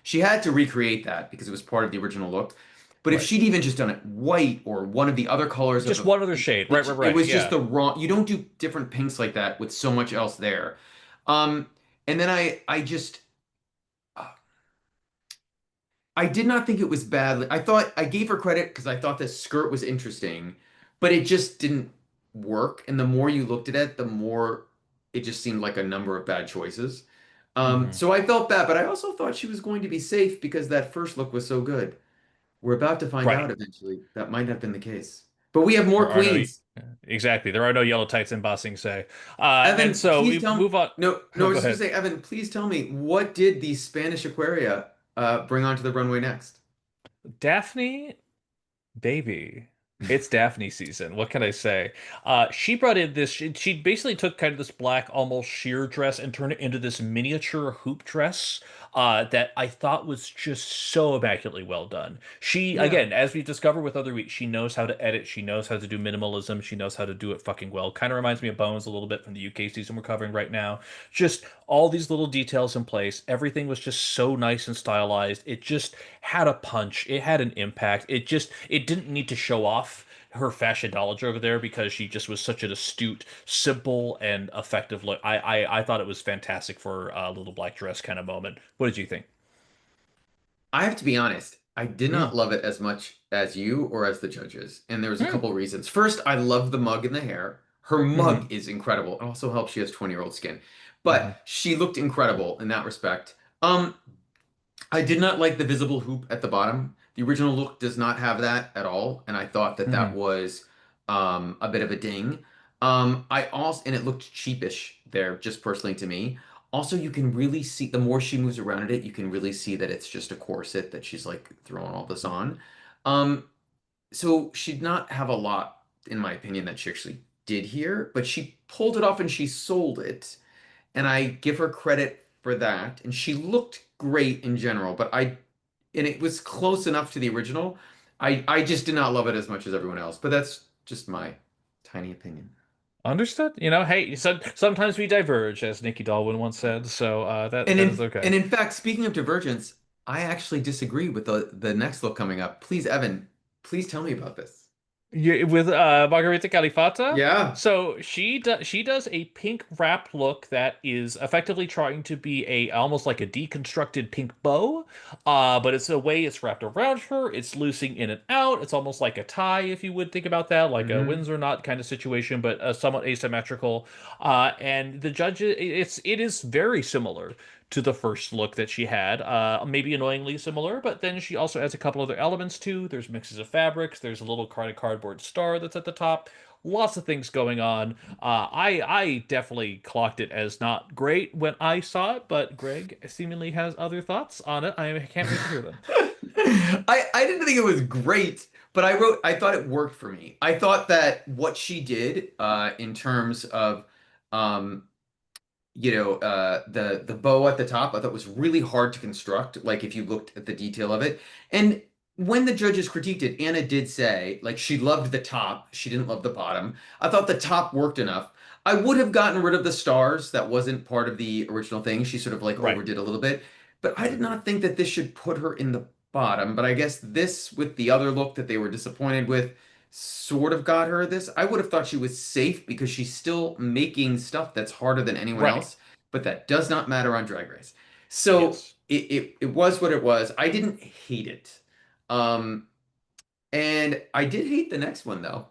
she had to recreate that because it was part of the original look. But if Right. she'd even just done it white or one of the other colors of Just one other shade. Right, right, it right. was just Yeah. the wrong, you don't do different pinks like that with so much else there. And then I just, I did not think it was badly. I thought I gave her credit because I thought this skirt was interesting, but it just didn't work. And the more you looked at it, the more it just seemed like a number of bad choices. Hmm. So I felt bad, but I also thought she was going to be safe because that first look was so good. We're about to find Right. out eventually. That might have been the case. But we have more There are no queens. exactly. There are no yellow tights in Bossing Say. And Evan, so please we tell me. move on. No, no, Oh, I go was just ahead. gonna say, Evan, please tell me what did the Spanish Aquaria bring onto the runway next? Daphne, baby. It's Daphne season. What can I say? She brought in this. She basically took kind of this black, almost sheer dress and turned it into this miniature hoop dress. That I thought was just so immaculately well done. She, Yeah. again, as we discovered with other weeks, she knows how to edit. She knows how to do minimalism. She knows how to do it fucking well. Kind of reminds me of Bones a little bit from the UK season we're covering right now. Just all these little details in place. Everything was just so nice and stylized. It just had a punch. It had an impact. It didn't need to show off her fashion knowledge over there because she just was such an astute, simple, and effective look. I thought it was fantastic for a little black dress kind of moment. What did you think? I have to be honest, I did Mm. not love it as much as you or as the judges, and there was a Mm. couple reasons. First, I love the mug and the hair. Her mug Hmm. is incredible. It also helps she has 20-year-old skin. Hmm. But she looked incredible in that respect. Um, I did not like the visible hoop at the bottom. The original look does not have that at all, and I thought that that Hmm. was a bit of a ding. I also, and it looked cheapish there, just personally to me. Also, you can really see the more she moves around it, you can really see that it's just a corset that she's like throwing all this on. Um, so she did not have a lot, in my opinion, that she actually did here, but she pulled it off and she sold it and I give her credit for that. And she looked great in general, but and it was close enough to the original. I just did not love it as much as everyone else, but that's just my tiny opinion. Understood. Hey, sometimes we diverge, as Nikki Dalwin once said. So that And that is okay. in fact, speaking of divergence, I actually disagree with the next look coming up. Please, Evan, please tell me about this. Yeah, with Margarita Califata. Yeah. So she does a pink wrap look that is effectively trying to be a almost like a deconstructed pink bow. But it's a way it's wrapped around her, it's loosing in and out. It's almost like a tie, if you would think about that, like a Hmm. Windsor knot kind of situation, but somewhat asymmetrical. And the judges, it is very similar to the first look that she had. Maybe annoyingly similar, but then she also adds a couple other elements too. There's mixes of fabrics. There's a little kind of cardboard star that's at the top. Lots of things going on. I definitely clocked it as not great when I saw it, but Greg seemingly has other thoughts on it. I can't wait to hear them. I didn't think it was great, but I thought it worked for me. I thought that what she did in terms of um the bow at the top, I thought was really hard to construct, like if you looked at the detail of it. And when the judges critiqued it, Anna did say like she loved the top, she didn't love the bottom. I thought the top worked enough. I would have gotten rid of the stars. That wasn't part of the original thing. She sort of like Right. overdid a little bit. But I I would did agree. not think that this should put her in the bottom. But I guess this, with the other look that they were disappointed with, sort of got her this. I would have thought she was safe because she's still making stuff that's harder than anyone Right. else, but that does not matter on Drag Race. So Yes. it was what it was. I didn't hate it. Um, and I did hate the next one though.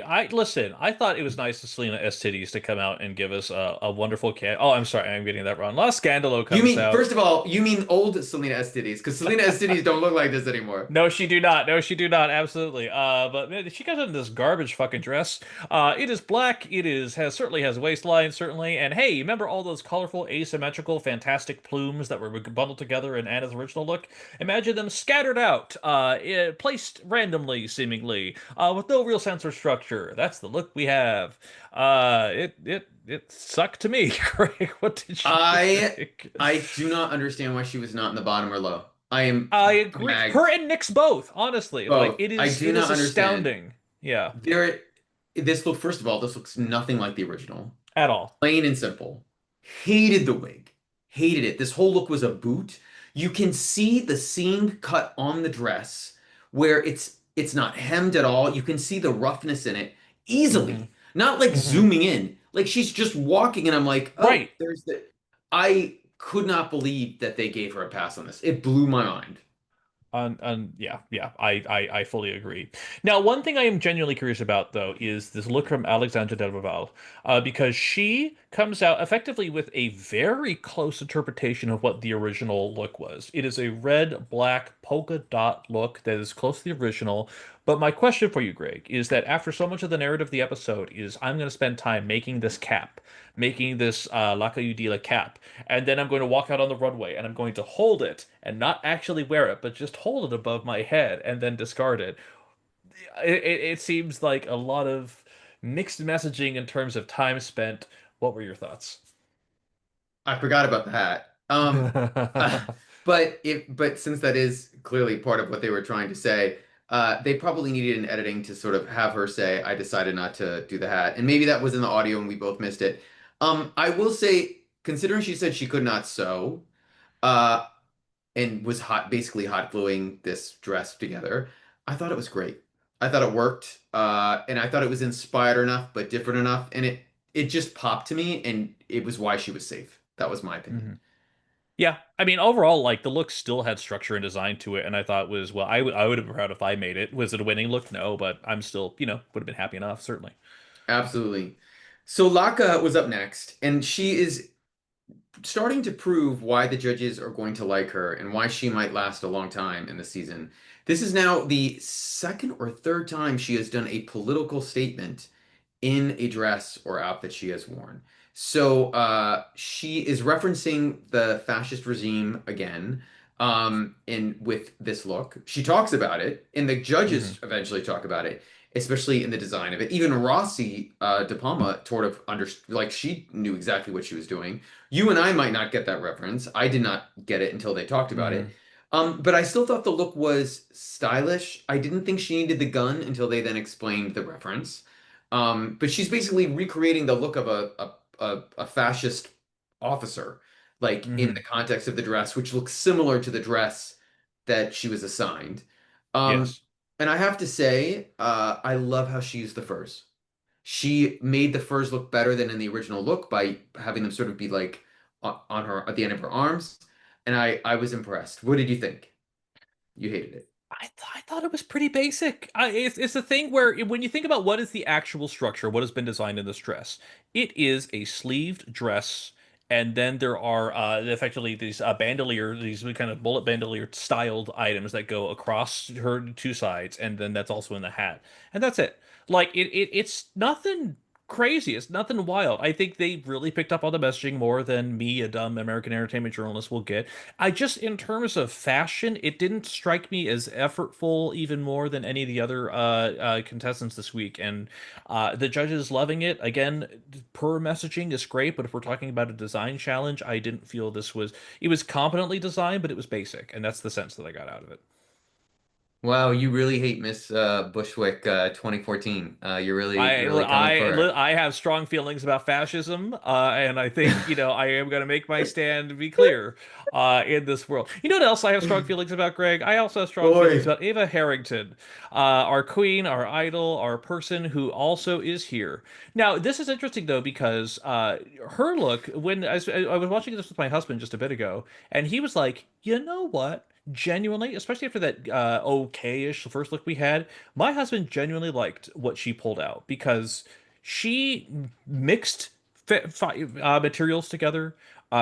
I listen. I thought it was nice of Selena Estides to come out and give us a wonderful cat. Oh, I'm sorry, I'm getting that wrong. La Scandalo You comes mean, out. first of all, you mean old Selena Estides, because Selena Estides don't look like this anymore. No, she do not. No, she do not. Absolutely. But man, she comes in this garbage fucking dress. It is black. It is has certainly has waistline, certainly. And hey, remember all those colorful, asymmetrical, fantastic plumes that were bundled together in Anna's original look? Imagine them scattered out, placed randomly, seemingly, with no real sense or structure. That's the look we have. It sucked to me, Craig. What did you I think? I do not understand why she was not in the bottom or low. I am I agree. Her gagged. and Nick's both, honestly. Like Both. it I is do it is not understand. astounding. Yeah, There, this look, first of all, this looks nothing like the original. at all. Plain and simple. Hated the wig. Hated it. This whole look was a boot. You can see the seam cut on the dress where it's not hemmed at all. You can see the roughness in it Hmm. easily. Not like Hmm. zooming in. Like she's just walking and I'm like, "Oh, Right. there's the." I could not believe that they gave her a pass on this. It blew my mind. Yeah, yeah, I fully agree. Now, one thing I am genuinely curious about, though, is this look from Alexandra Delvaval, because she comes out effectively with a very close interpretation of what the original look was. It is a red, black polka dot look that is close to the original. But my question for you, Greg, is that after so much of the narrative of the episode is I'm going to spend time making this cap, making this Laka Udila cap, and then I'm going to walk out on the runway and I'm going to hold it and not actually wear it, but just hold it above my head and then discard it. It seems like a lot of mixed messaging in terms of time spent. What were your thoughts? I forgot about the hat. But since that is clearly part of what they were trying to say, they probably needed an editing to sort of have her say, "I decided not to do the hat," and maybe that was in the audio and we both missed it. I will say, considering she said she could not sew, uh, and was basically hot gluing this dress together, I thought it was great. I thought it worked, and I thought it was inspired enough, but different enough, and it just popped to me, and it was why she was safe. That was my opinion. Mhm. Yeah, I mean, overall, like the look still had structure and design to it, and I thought was well, I would have been proud if I made it. Was it a winning look? No, but I'm still, would have been happy enough, certainly. Absolutely. So Laka was up next, and she is starting to prove why the judges are going to like her and why she might last a long time in the season. This is now the second or third time she has done a political statement in a dress or outfit she has worn. So she is referencing the fascist regime again, in with this look. She talks about it, and the Hmm. judges eventually talk about it, especially in the design of it. Even Rossy de Palma sort of like she knew exactly what she was doing. You and I might not get that reference. I did not get it until they talked about it. Hmm. But I still thought the look was stylish. I didn't think she needed the gun until they then explained the reference. But she's basically recreating the look of a fascist officer, like in the Hmm. context of the dress, which looks similar to the dress that she was assigned. Um, Yes. And I have to say, I love how she used the furs. She made the furs look better than in the original look by having them sort of be like on her at the end of her arms. And I was impressed. What did you think? You hated it. I thought it was pretty basic. It's the thing where when you think about what is the actual structure, what has been designed in this dress, it is a sleeved dress, and then there are effectively these bandolier, these kind of bullet bandolier styled items that go across her two sides, and then that's also in the hat, and that's it. Like it's nothing crazy. It's nothing wild. I think they really picked up on the messaging more than me, a dumb American entertainment journalist, will get. I just, in terms of fashion, it didn't strike me as effortful even more than any of the other contestants this week. And the judges loving it. Again, per messaging is great, but if we're talking about a design challenge, I didn't feel this was, it was competently designed, but it was basic. And that's the sense that I got out of it. Wow, you really hate Miss Bushwick 2014. You're really coming for her. I have strong feelings about fascism, and I think I am going to make my stand to be clear in this world. You know what else I have strong feelings about, Greg? I also have strong feelings Boy. about Ava Harrington, our queen, our idol, our person who also is here. Now, this is interesting though because her look when I was watching this with my husband just a bit ago, and he was like, "You know what?" Genuinely, especially after that okay-ish first look we had, my husband genuinely liked what she pulled out because she mixed materials together.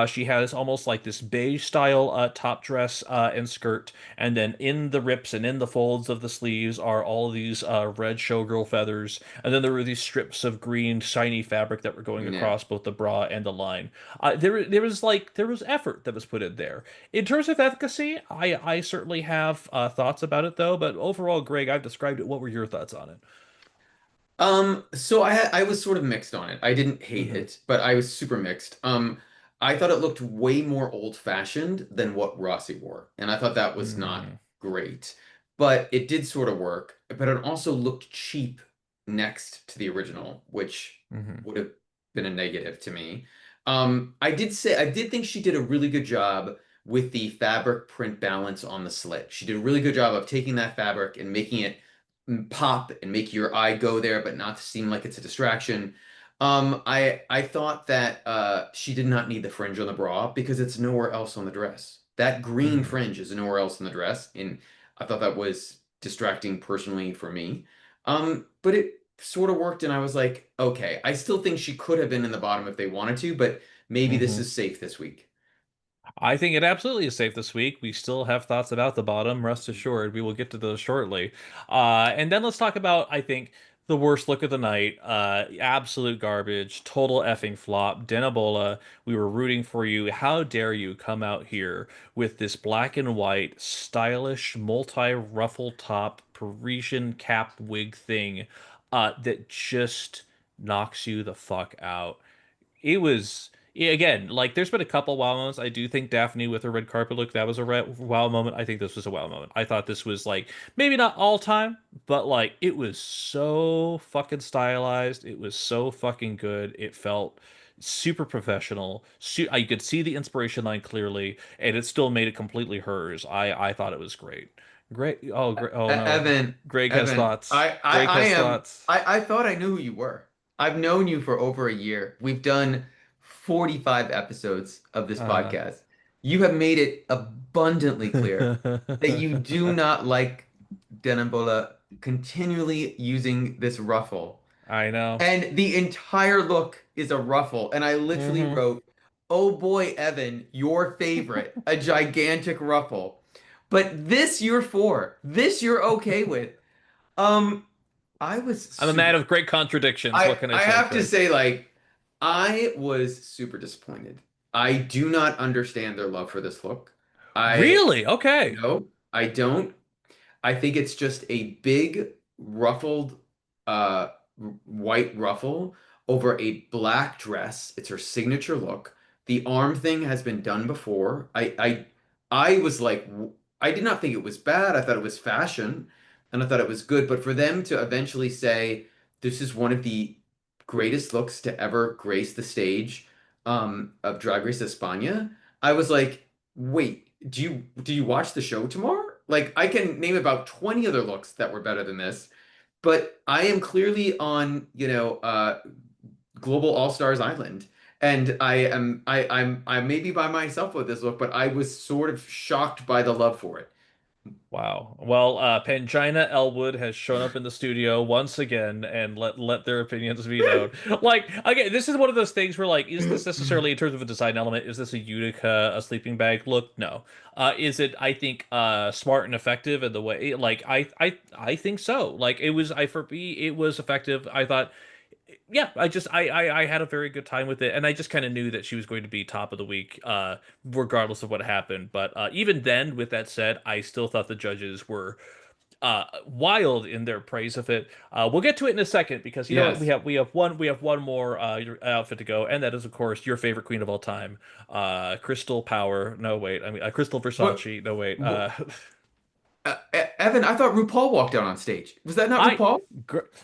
She has almost like this beige style top dress and skirt, and then in the rips and in the folds of the sleeves are all these red showgirl feathers, and then there were these strips of green shiny fabric that were going Yeah. across both the bra and the line. There was effort that was put in there. In terms of efficacy, I certainly have thoughts about it though, but overall, Greg, I've described it. What were your thoughts on it? So I was sort of mixed on it. I didn't hate Hmm. it, but I was super mixed. I thought it looked way more old-fashioned than what Rossy wore, and I thought that was not Hmm. great. But it did sort of work, but it also looked cheap next to the original, which Hmm. would have been a negative to me. I did think she did a really good job with the fabric print balance on the slit. She did a really good job of taking that fabric and making it pop and make your eye go there, but not to seem like it's a distraction. I thought that she did not need the fringe on the bra because it's nowhere else on the dress. That green Hmm. fringe is nowhere else in the dress, and I thought that was distracting personally for me. But it sort of worked, and I was like, okay, I still think she could have been in the bottom if they wanted to, but maybe this Hmm. is safe this week. I think it absolutely is safe this week. We still have thoughts about the bottom. Rest assured, we will get to those shortly. And then let's talk about, I think, the worst look of the night. Absolute garbage, total effing flop. Denabola, we were rooting for you. How dare you come out here with this black and white, stylish, multi-ruffle top Parisian cap wig thing that just knocks you the fuck out. It was yeah, again, like there's been a couple wow moments. I do think Daphne with her red carpet look, that was a wow moment. I think this was a wow moment. I thought this was like maybe not all time, but like it was so fucking stylized. It was so fucking good. It felt super professional. I could see the inspiration line clearly, and it still made it completely hers. I thought it was great. Great. Oh, great. Oh no. Evan, Greg has Evan, thoughts. Greg I has am, thoughts. I thought I knew who you were. I've known you for over a year. We've done 45 episodes of this Uh podcast. You have made it abundantly clear that you do not like Denimbola continually using this ruffle. I know. And the entire look is a ruffle. And I literally Hmm. wrote, "Oh boy, Evan, your favorite, a gigantic ruffle." But this you're for. This you're okay with. Um, I was I'm a super man of great contradictions. What can I I say, have to Greg? say, like, I was super disappointed. I do not understand their love for this look. I Really? Okay. no, I don't. I think it's just a big ruffled uh white ruffle over a black dress. It's her signature look. The arm thing has been done before. I was like I did not think it was bad. I thought it was fashion and I thought it was good, but for them to eventually say this is one of the greatest looks to ever grace the stage of Drag Race Espana, I was like, "Wait, do you watch the show tomorrow?" Like I can name about 20 other looks that were better than this, but I am clearly on, Global All-Stars Island. And I may be by myself with this look, but I was sort of shocked by the love for it. Wow. Well, Pangina Ellwood has shown up in the studio once again and let their opinions be known. Like, again, this is one of those things where, like, is this necessarily in terms of a design element? Is this a Utica, a sleeping bag look? No. Is it? I think smart and effective in the way. Like, I think so. Like, it was. I for me, it was effective. I thought yeah, I had a very good time with it, and I just kind of knew that she was going to be top of the week, regardless of what happened. But even then, with that said, I still thought the judges were wild in their praise of it. We'll get to it in a second because you know what Yes. we have one more outfit to go, and that is of course your favorite queen of all time, Crystal Power. No wait, I mean Crystal What, Versace. No wait, what Evan, I thought RuPaul walked out on stage. Was that not I RuPaul?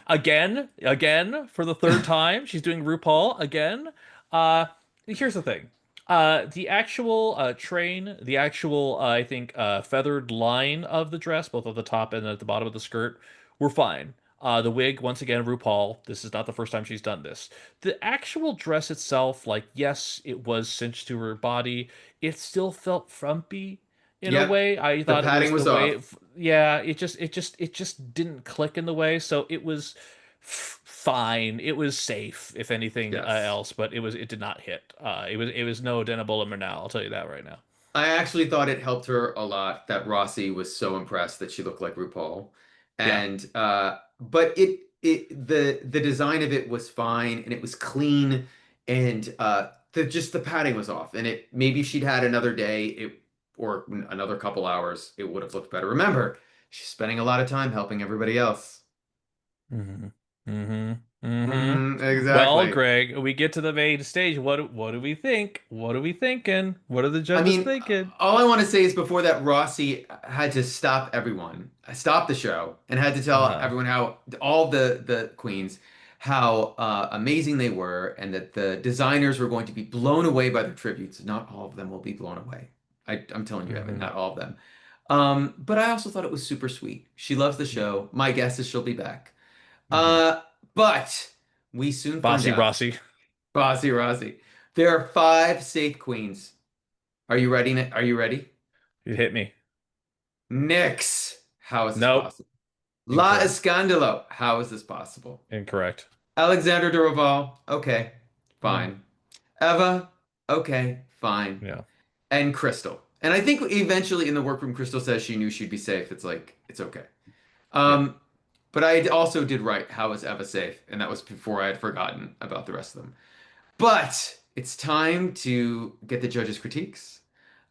again for the third time. She's doing RuPaul again. Here's the thing. The actual train, the actual I think feathered line of the dress, both at the top and at the bottom of the skirt, were fine. The wig, once again, RuPaul. This is not the first time she's done this. The actual dress itself, like yes, it was cinched to her body. It still felt frumpy in a Yep. way. I The thought it padding was the was way off. yeah, it just didn't click in the way. So it was fine. It was safe, if anything Yes. else, but it did not hit. It was no Denable Now. I'll tell you that right now. I actually thought it helped her a lot that Rossy was so impressed that she looked like RuPaul. Yeah. And but the design of it was fine and it was clean and the padding was off. And it maybe she'd had another day or another couple hours, it would have looked better. Remember, she's spending a lot of time helping everybody else. Mm-hmm. Mm-hmm. Mm-hmm. Well, Exactly. Greg, we get to the main stage. What do we think? What are we thinking? What are the I judges mean, thinking? all I want to say is before that, Rossi had to stop everyone, stop the show, and had to tell Uh-huh. everyone how all the queens how amazing they were, and that the designers were going to be blown away by their tributes. Not all of them will be blown away. I'm telling you, Evan, Mm-hmm. not all of them. But I also thought it was super sweet. She loves the Yeah. show. My guess is she'll be back. Mm-hmm. But we soon find Bossy out. Rossi. Bossy Rossi. There are five safe queens. Are you ready? Are you ready? You hit me. Nyx. How is this Nope. possible? La Incorrect. Escandalo. How is this possible? Incorrect. Alexander Duraval. Okay, Mm, fine. Eva. Okay, fine. yeah. And Crystal. And I think eventually in the workroom, Crystal says she knew she'd be safe. It's like, it's okay. Yep. Um, but I also did write, how is Eva safe? And that was before I had forgotten about the rest of them. But it's time to get the judges' critiques.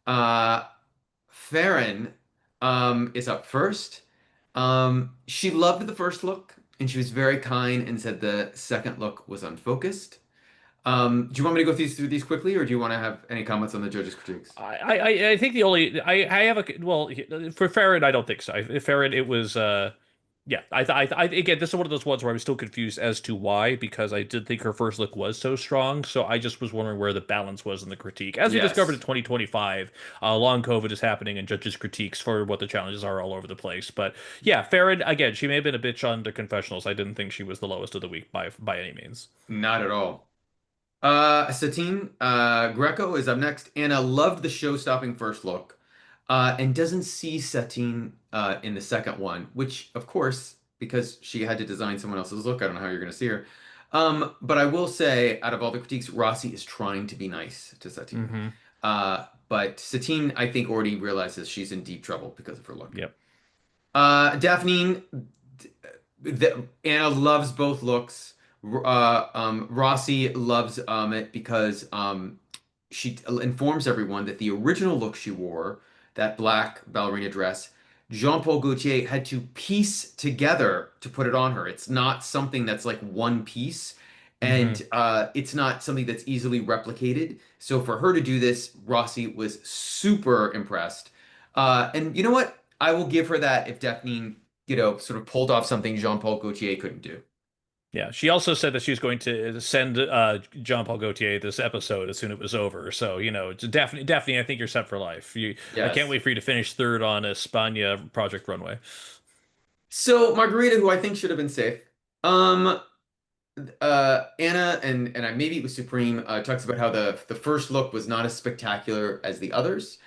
Uh, Farron is up first. She loved the first look, and she was very kind and said the second look was unfocused. Do you want me to go through these quickly, or do you want to have any comments on the judges' critiques? I think the only I have a well for Farron I don't think so. Farron it was yeah I again this is one of those ones where I was still confused as to why because I did think her first look was so strong so I just was wondering where the balance was in the critique as we discovered in Yes. 2025 long COVID is happening and judges critiques for what the challenges are all over the place but yeah Farron again she may have been a bitch on the confessionals I didn't think she was the lowest of the week by any means. Not at all. Satin Greco is up next. Anna loved the show-stopping first look, and doesn't see Satin in the second one, which, of course, because she had to design someone else's look, I don't know how you're going to see her. But I will say, out of all the critiques, Rossy is trying to be nice to Satin. Mm-hmm. But Satin, I think, already realizes she's in deep trouble because of her look. Yep. Daphne, Anna loves both looks. Rossy loves it because she informs everyone that the original look she wore, that black ballerina dress, Jean-Paul Gaultier had to piece together to put it on her. It's not something that's like one piece, Mm-hmm. and it's not something that's easily replicated. So for her to do this, Rossy was super impressed. And you know what? I will give her that if Daphne, sort of pulled off something Jean-Paul Gaultier couldn't do. Yeah, she also said that she was going to send John Paul Gaultier this episode as soon as it was over. So, it's Daphne, I think you're set for life. I can't Yes. wait for you to finish third on Espana Project Runway. So Margarita, who I think should have been safe. Um, Anna and maybe it was Supreme talks about how the first look was not as spectacular as the others.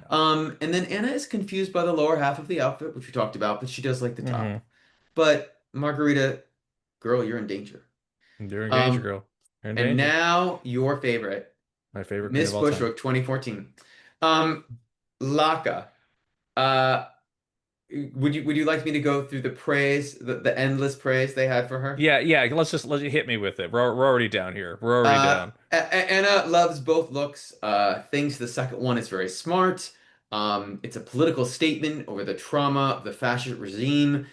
And then Anna is confused by the lower half of the outfit, which we talked about, but she does like the top. Mm-hmm. But Margarita, girl, you're in danger. You're in danger, Um, girl. You're in and danger. now your favorite, My favorite queen Miss of all time. Bushwick 2014. Um, Laka. Uh, would you like me to go through the praise, the endless praise they had for her? Yeah, yeah. Let you hit me with it. We're already down here. We're already down. Anna loves both looks. Thinks the second one is very smart. It's a political statement over the trauma of the fascist regime,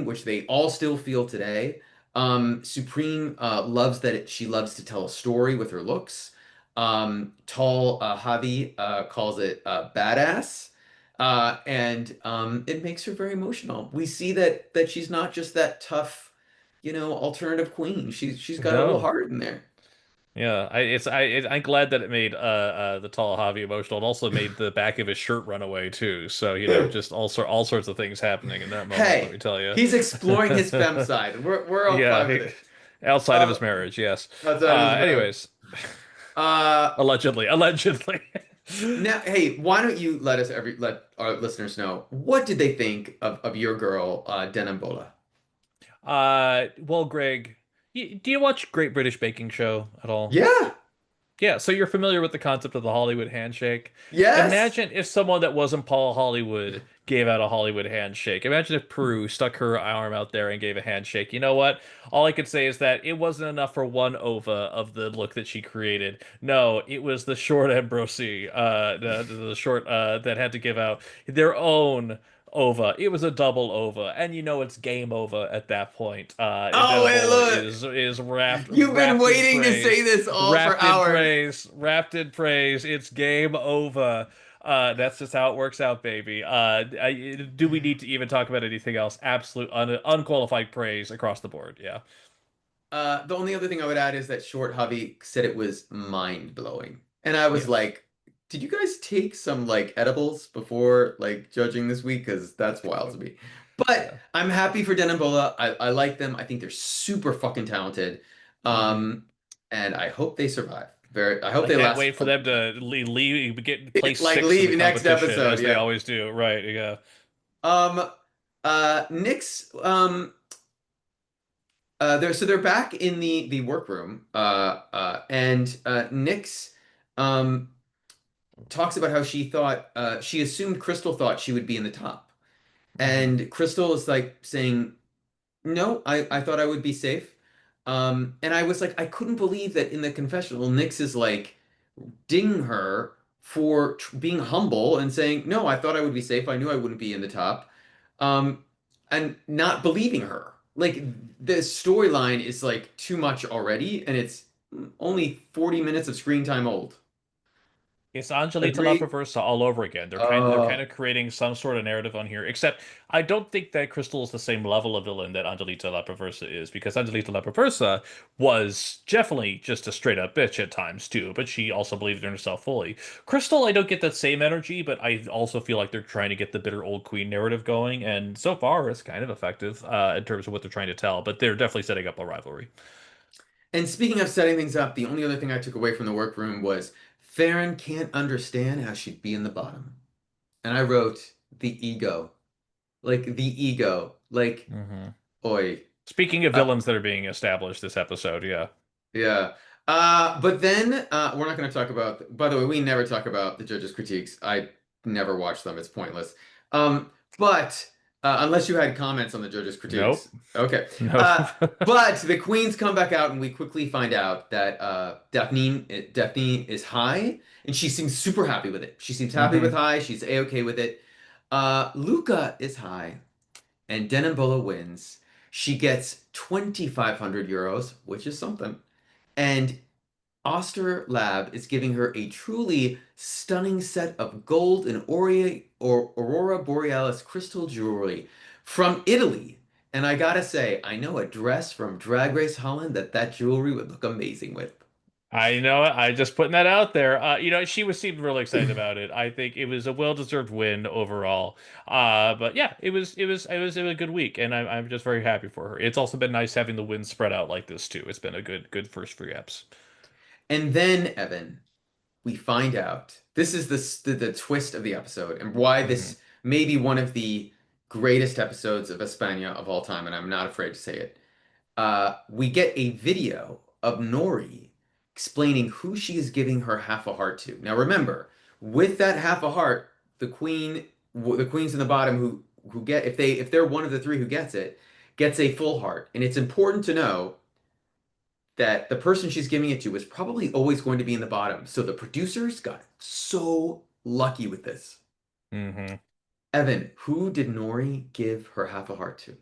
which they all still feel today. Supreme loves that she loves to tell a story with her looks. Tall Javi calls it badass. And it makes her very emotional. We see that she's not just that tough, alternative queen. She's got a little No. heart in there. Yeah, I'm glad that it made the tall Javi emotional. It also made the back of his shirt run away too. So, just all sorts of things happening in that moment, let me Hey, tell you. he's exploring his femme side. We're all Yeah, fine with it. outside of Um, his marriage, yes. outside of his marriage. Anyways, Uh, allegedly. Now, hey, why don't you let our listeners know what did they think of your girl, Denim Bola? Well, Greg, do you watch Great British Baking Show at all? Yeah. Yeah, so you're familiar with the concept of the Hollywood handshake. Yes. Imagine if someone that wasn't Paul Hollywood gave out a Hollywood handshake. Imagine if Prue stuck her arm out there and gave a handshake. You know what? All I could say is that it wasn't enough for one ova of the look that she created. No, it was the short Ambrosi, the short that had to give out their own ova. It was a double ova, and it's game over at that point. Oh, and Denebola look, is wrapped you've been wrapped in waiting to say praise. this all for Wrapped in hours. praise, wrapped in praise. It's game over. That's just how it works out, baby. Do we need to even talk about anything else? Absolute unqualified praise across the board. Yeah. The only other thing I would add is that Short Hubby said it was mind blowing. And I was Yes. like, did you guys take some like edibles before like judging this week? Because that's wild to me. But Yeah. I'm happy for Den and Bola. I like them. I think they're super fucking talented. Hmm. Um, and I hope they survive. I hope I they can't last wait for them to get place like six in the leave next competition episode. as they Yeah. always do. Right. Yeah. Um, Nick's they're back in the workroom, and Nyx um, talks about how she assumed Crystal thought she would be in the top, Hmm. and Crystal is like saying, "No, I thought I would be safe," and I was like, I couldn't believe that in the confessional, Nyx is like ding her for being humble and saying, "No, I thought I would be safe. I knew I wouldn't be in the top," um, and not believing her. Like the storyline is like too much already, and it's only 40 minutes of screen time old. It's Angelita La Agree? Perversa all over again. They're kind Uh, of creating some sort of narrative on here. Except I don't think that Crystal is the same level of villain that Angelita La Perversa is, because Angelita La Perversa was definitely just a straight up bitch at times too, but she also believed in herself fully. Crystal, I don't get that same energy, but I also feel like they're trying to get the bitter old queen narrative going, and so far it's kind of effective in terms of what they're trying to tell. But they're definitely setting up a rivalry. and speaking of setting things up, the only other thing I took away from the workroom was Farron can't understand how she'd be in the bottom. And I wrote the ego. Like the ego. Like, Hmm. oi. Speaking of Uh, villains that are being established this episode, yeah. Yeah. But then we're not going to talk about, by the way, we never talk about the judges' critiques. I never watch them. It's pointless. But unless you had comments on the judges' Nope. critiques. Okay. Nope. But the queens come back out and we quickly find out that Daphne is high and she seems super happy with it. She seems happy with Hmm. high. She's a-okay with it. Luca is high and Denimbola wins. She gets 2,500 euros, which is something. And Oster Lab is giving her a truly stunning set of gold and Aurora Borealis crystal jewelry from Italy. And I gotta say, I know a dress from Drag Race Holland that jewelry would look amazing with. I know it. I just putting that out there. She was seemed really excited about it. I think it was a well-deserved win overall. But yeah, it was a good week, and I'm just very happy for her. It's also been nice having the wins spread out like this too. It's been a good first few eps. And then, Evan, we find out this is the twist of the episode and why Hmm. this may be one of the greatest episodes of Espana of all time, and I'm not afraid to say it. We get a video of Nori explaining who she is giving her half a heart to. Now remember, with that half a heart, the queens in the bottom who get if they're one of the three who gets it, gets a full heart. And it's important to know that the person she's giving it to is probably always going to be in the bottom. So the producers got so lucky with this. Hmm. Evan, who did Nori give her half a heart to?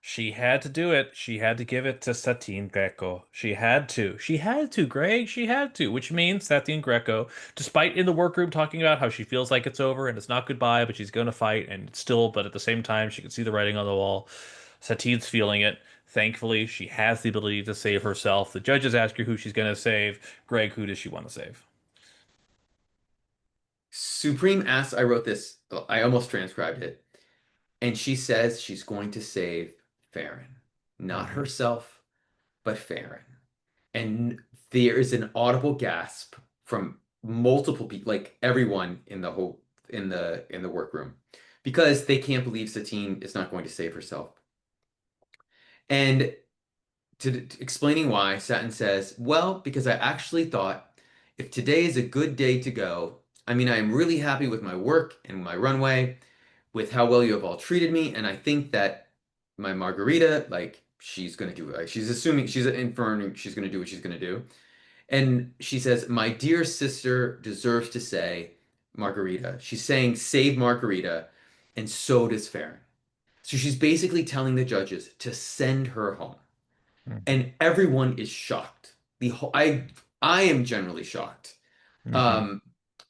She had to do it. She had to give it to Satin Greco. She had to. She had to, Greg. She had to, which means Satin Greco, despite in the workroom talking about how she feels like it's over and it's not goodbye, but she's going to fight and still, but at the same time, she can see the writing on the wall. Satin's feeling it. Thankfully, she has the ability to save herself. The judges ask her who she's going to save. Greg, who does she want to save? Supreme asks, I wrote this, I almost transcribed it. And she says she's going to save Farron. Not Hmm. herself, but Farron. And there is an audible gasp from multiple people, like everyone in the whole in the workroom, because they can't believe Satine is not going to save herself. And explaining why, Satin says, well, because I actually thought if today is a good day to go, I mean, I am really happy with my work and my runway, with how well you have all treated me, and I think that my Margarita, like, she's gonna do it. Like, she's assuming she's inferring she's gonna do what she's gonna do. And she says, my dear sister deserves to say Margarita. She's saying save Margarita, and so does Farron. So she's basically telling the judges to send her home Hmm. and everyone is shocked. The whole I am generally shocked. Hmm. Um,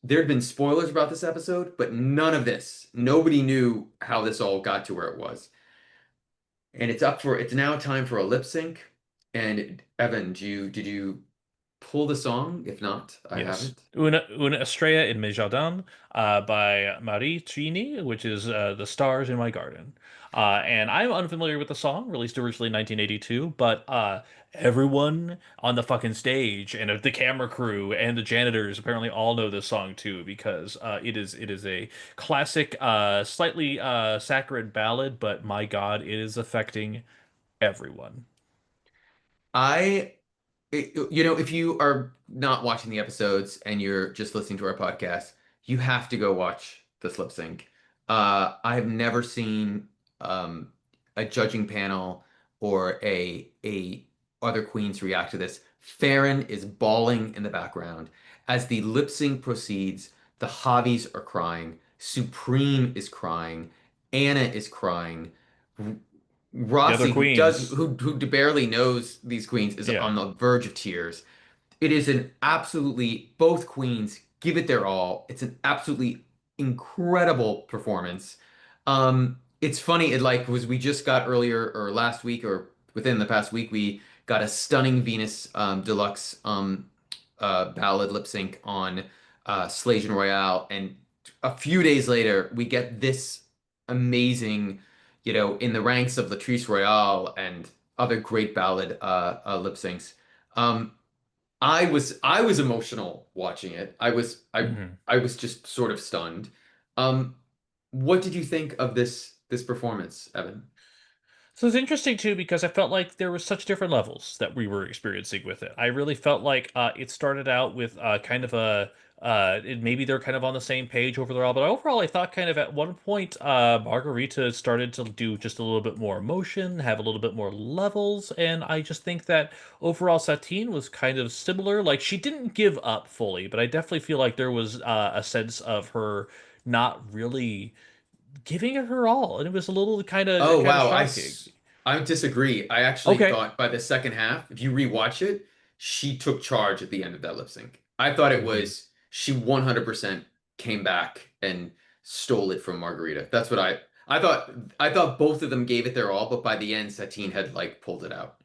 there had been spoilers about this episode, but none of this. Nobody knew how this all got to where it was. And it's now time for a lip sync. And Evan, did you pull the song? If not, I Yes. haven't. Una Estrella in Mes Jardins by Marie Trini, which is The Stars in My Garden. And I'm unfamiliar with the song, released originally in 1982, but everyone on the fucking stage and the camera crew and the janitors apparently all know this song too, because it is a classic, slightly saccharine ballad, but my God, it is affecting everyone. I if you are not watching the episodes and you're just listening to our podcast, you have to go watch this lip sync. I have never seen a judging panel or a other queens react to this. Farron is bawling in the background as the lip sync proceeds. The Javis are crying. Supreme is crying. Anna is crying. The other Rossy, queens, who barely knows these queens, is yeah. on the verge of tears. It is an absolutely both queens give it their all. It's an absolutely incredible performance. It's funny, it like was we just got earlier or last week or within the past week we got a stunning Venus deluxe ballad lip sync on Slation Royale, and a few days later we get this amazing, in the ranks of Latrice Royale and other great ballad lip syncs. Um, I was emotional watching it. Mhm. I was just sort of stunned. Um, what did you think of this performance, Evan? So it's interesting too because I felt like there was such different levels that we were experiencing with it. I really felt like it started out with kind of maybe they're kind of on the same page overall, but overall I thought kind of at one point Margarita started to do just a little bit more emotion, have a little bit more levels, and I just think that overall Satine was kind of similar. Like she didn't give up fully, but I definitely feel like there was a sense of her not really giving it her all, and it was a little Oh kind of wow, shocking. I disagree. I actually Okay. thought by the second half, if you rewatch it, she took charge at the end of that lip sync. I thought it Hmm. was she 100% came back and stole it from Margarita. That's what I thought both of them gave it their all, but by the end, Satine had like pulled it out.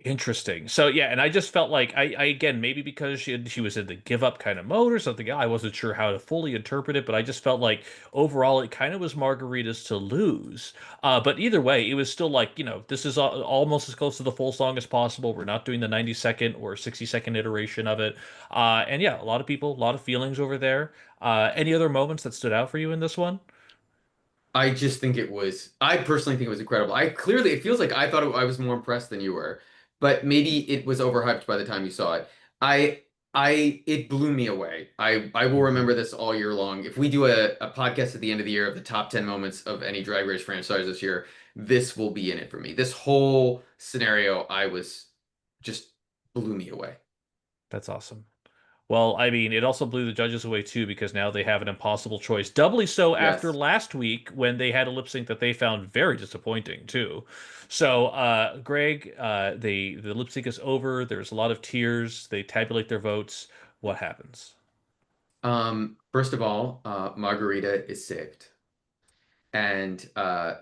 Interesting. So yeah, and I just felt like I again maybe because she was in the give up kind of mode or something. I wasn't sure how to fully interpret it, but I just felt like overall it kind of was Margarita's to lose. But either way, it was still like this is almost as close to the full song as possible. We're not doing the 90-second or 60-second iteration of it. And yeah, a lot of people, a lot of feelings over there. Any other moments that stood out for you in this one? I just think it was, I personally think it was incredible. It feels like I was more impressed than you were, but maybe it was overhyped by the time you saw it. I, it blew me away. I will Mhm. remember this all year long. If we do a podcast at the end of the year of the top 10 moments of any Drag Race franchise this year, this will be in it for me. This whole scenario, I was just blew me away. That's awesome. Well, I mean, it also blew the judges away too because now they have an impossible choice. Doubly so after Yes. last week when they had a lip sync that they found very disappointing too. So, Greg, the lip sync is over. There's a lot of tears. They tabulate their votes. What happens? First of all, Margarita is saved. And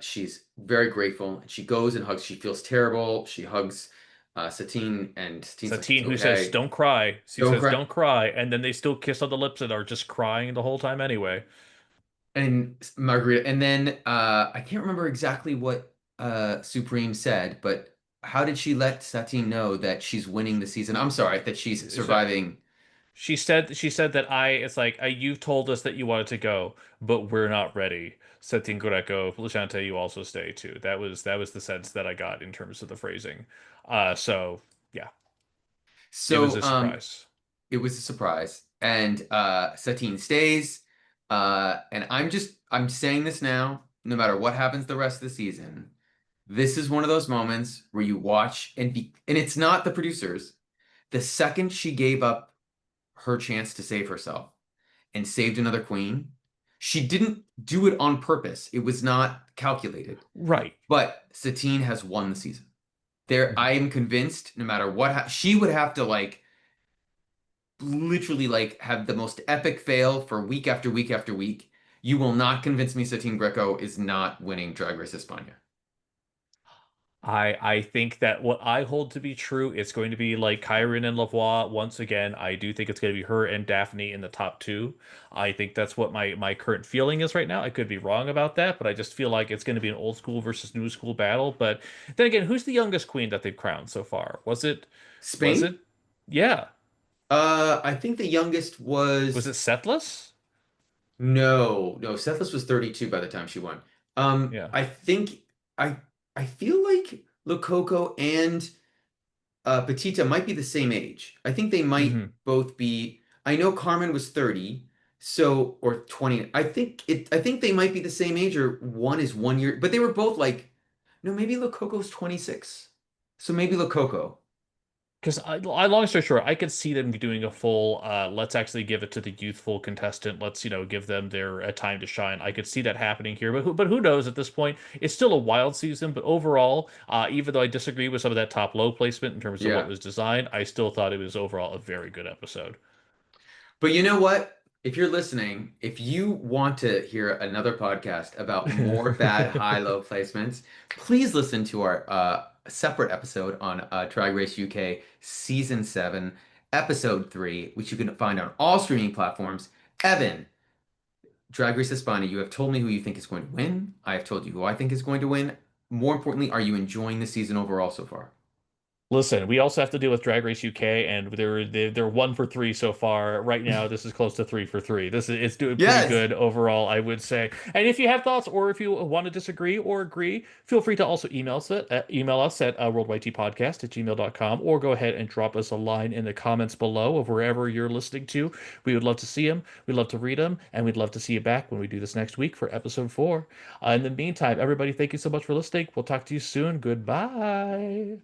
she's very grateful. She goes and hugs. She feels terrible. She hugs Satine, and Satine's like, "It's Satine, who says, okay. "Don't cry." She Don't says, cry." "Don't cry," and then they still kiss on the lips and are just crying the whole time anyway. And Margarita, and then I can't remember exactly what Supreme said, but how did she let Satine know that she's winning the season? I'm sorry, that she's So surviving. she said that it's like you've told us that you wanted to go, but we're not ready. Satin Greco, Lashante, you also stay too. That was the sense that I got in terms of the phrasing. So yeah, it was So a surprise. it was a surprise, and Satine stays. And I'm saying this now, no matter what happens the rest of the season. This is one of those moments where you watch and it's not the producers. The second she gave up her chance to save herself and saved another queen, she didn't do it on purpose. It was not calculated. Right. But Satine has won the season. There, I am convinced no matter what she would have to like literally like have the most epic fail for week after week after week. You will not convince me Satine Greco is not winning Drag Race Espana. I think that what I hold to be true, it's going to be like Kyron and Lavoie once again. I do think it's going to be her and Daphne in the top two. I think that's what my current feeling is right now. I could be wrong about that, but I just feel like it's going to be an old school versus new school battle. But then again, who's the youngest queen that they've crowned so far? Was it? Spain? Yeah. I think the youngest Was it was Sethless? no. Sethless was 32 by the time she won. Yeah. I think I I feel like Lococo and Petita might be the same age. I think they might Hmm. both be. I know Carmen was 30, so or 20. I think they might be the same age, or one is 1 year, but they were both like, no, maybe Lococo's 26. So maybe Lococo. Because long story short, I could see them doing a full, let's actually give it to the youthful contestant. Let's, give them their time to shine. I could see that happening here, but who knows at this point? It's still a wild season, but overall, even though I disagree with some of that top low placement in terms of what Yeah. was designed, I still thought it was overall a very good episode. But you know what? If you're listening, if you want to hear another podcast about more bad high-low placements, please listen to our separate episode on Drag Race UK Season 7, Episode 3, which you can find on all streaming platforms. Evan, Drag Race Espana, you have told me who you think is going to win. I have told you who I think is going to win. More importantly, are you enjoying the season overall so far? Listen, we also have to deal with Drag Race UK, and they're 1 for 3 so far. Right now, this is close to 3 for 3. This is it's doing pretty Yes. good overall, I would say. And if you have thoughts, or if you want to disagree or agree, feel free to also email us at worldwideteapod.bsky.social, or go ahead and drop us a line in the comments below of wherever you're listening to. We would love to see them. We'd love to read them, and we'd love to see you back when we do this next week for episode 4. In the meantime, everybody, thank you so much for listening. We'll talk to you soon. Goodbye.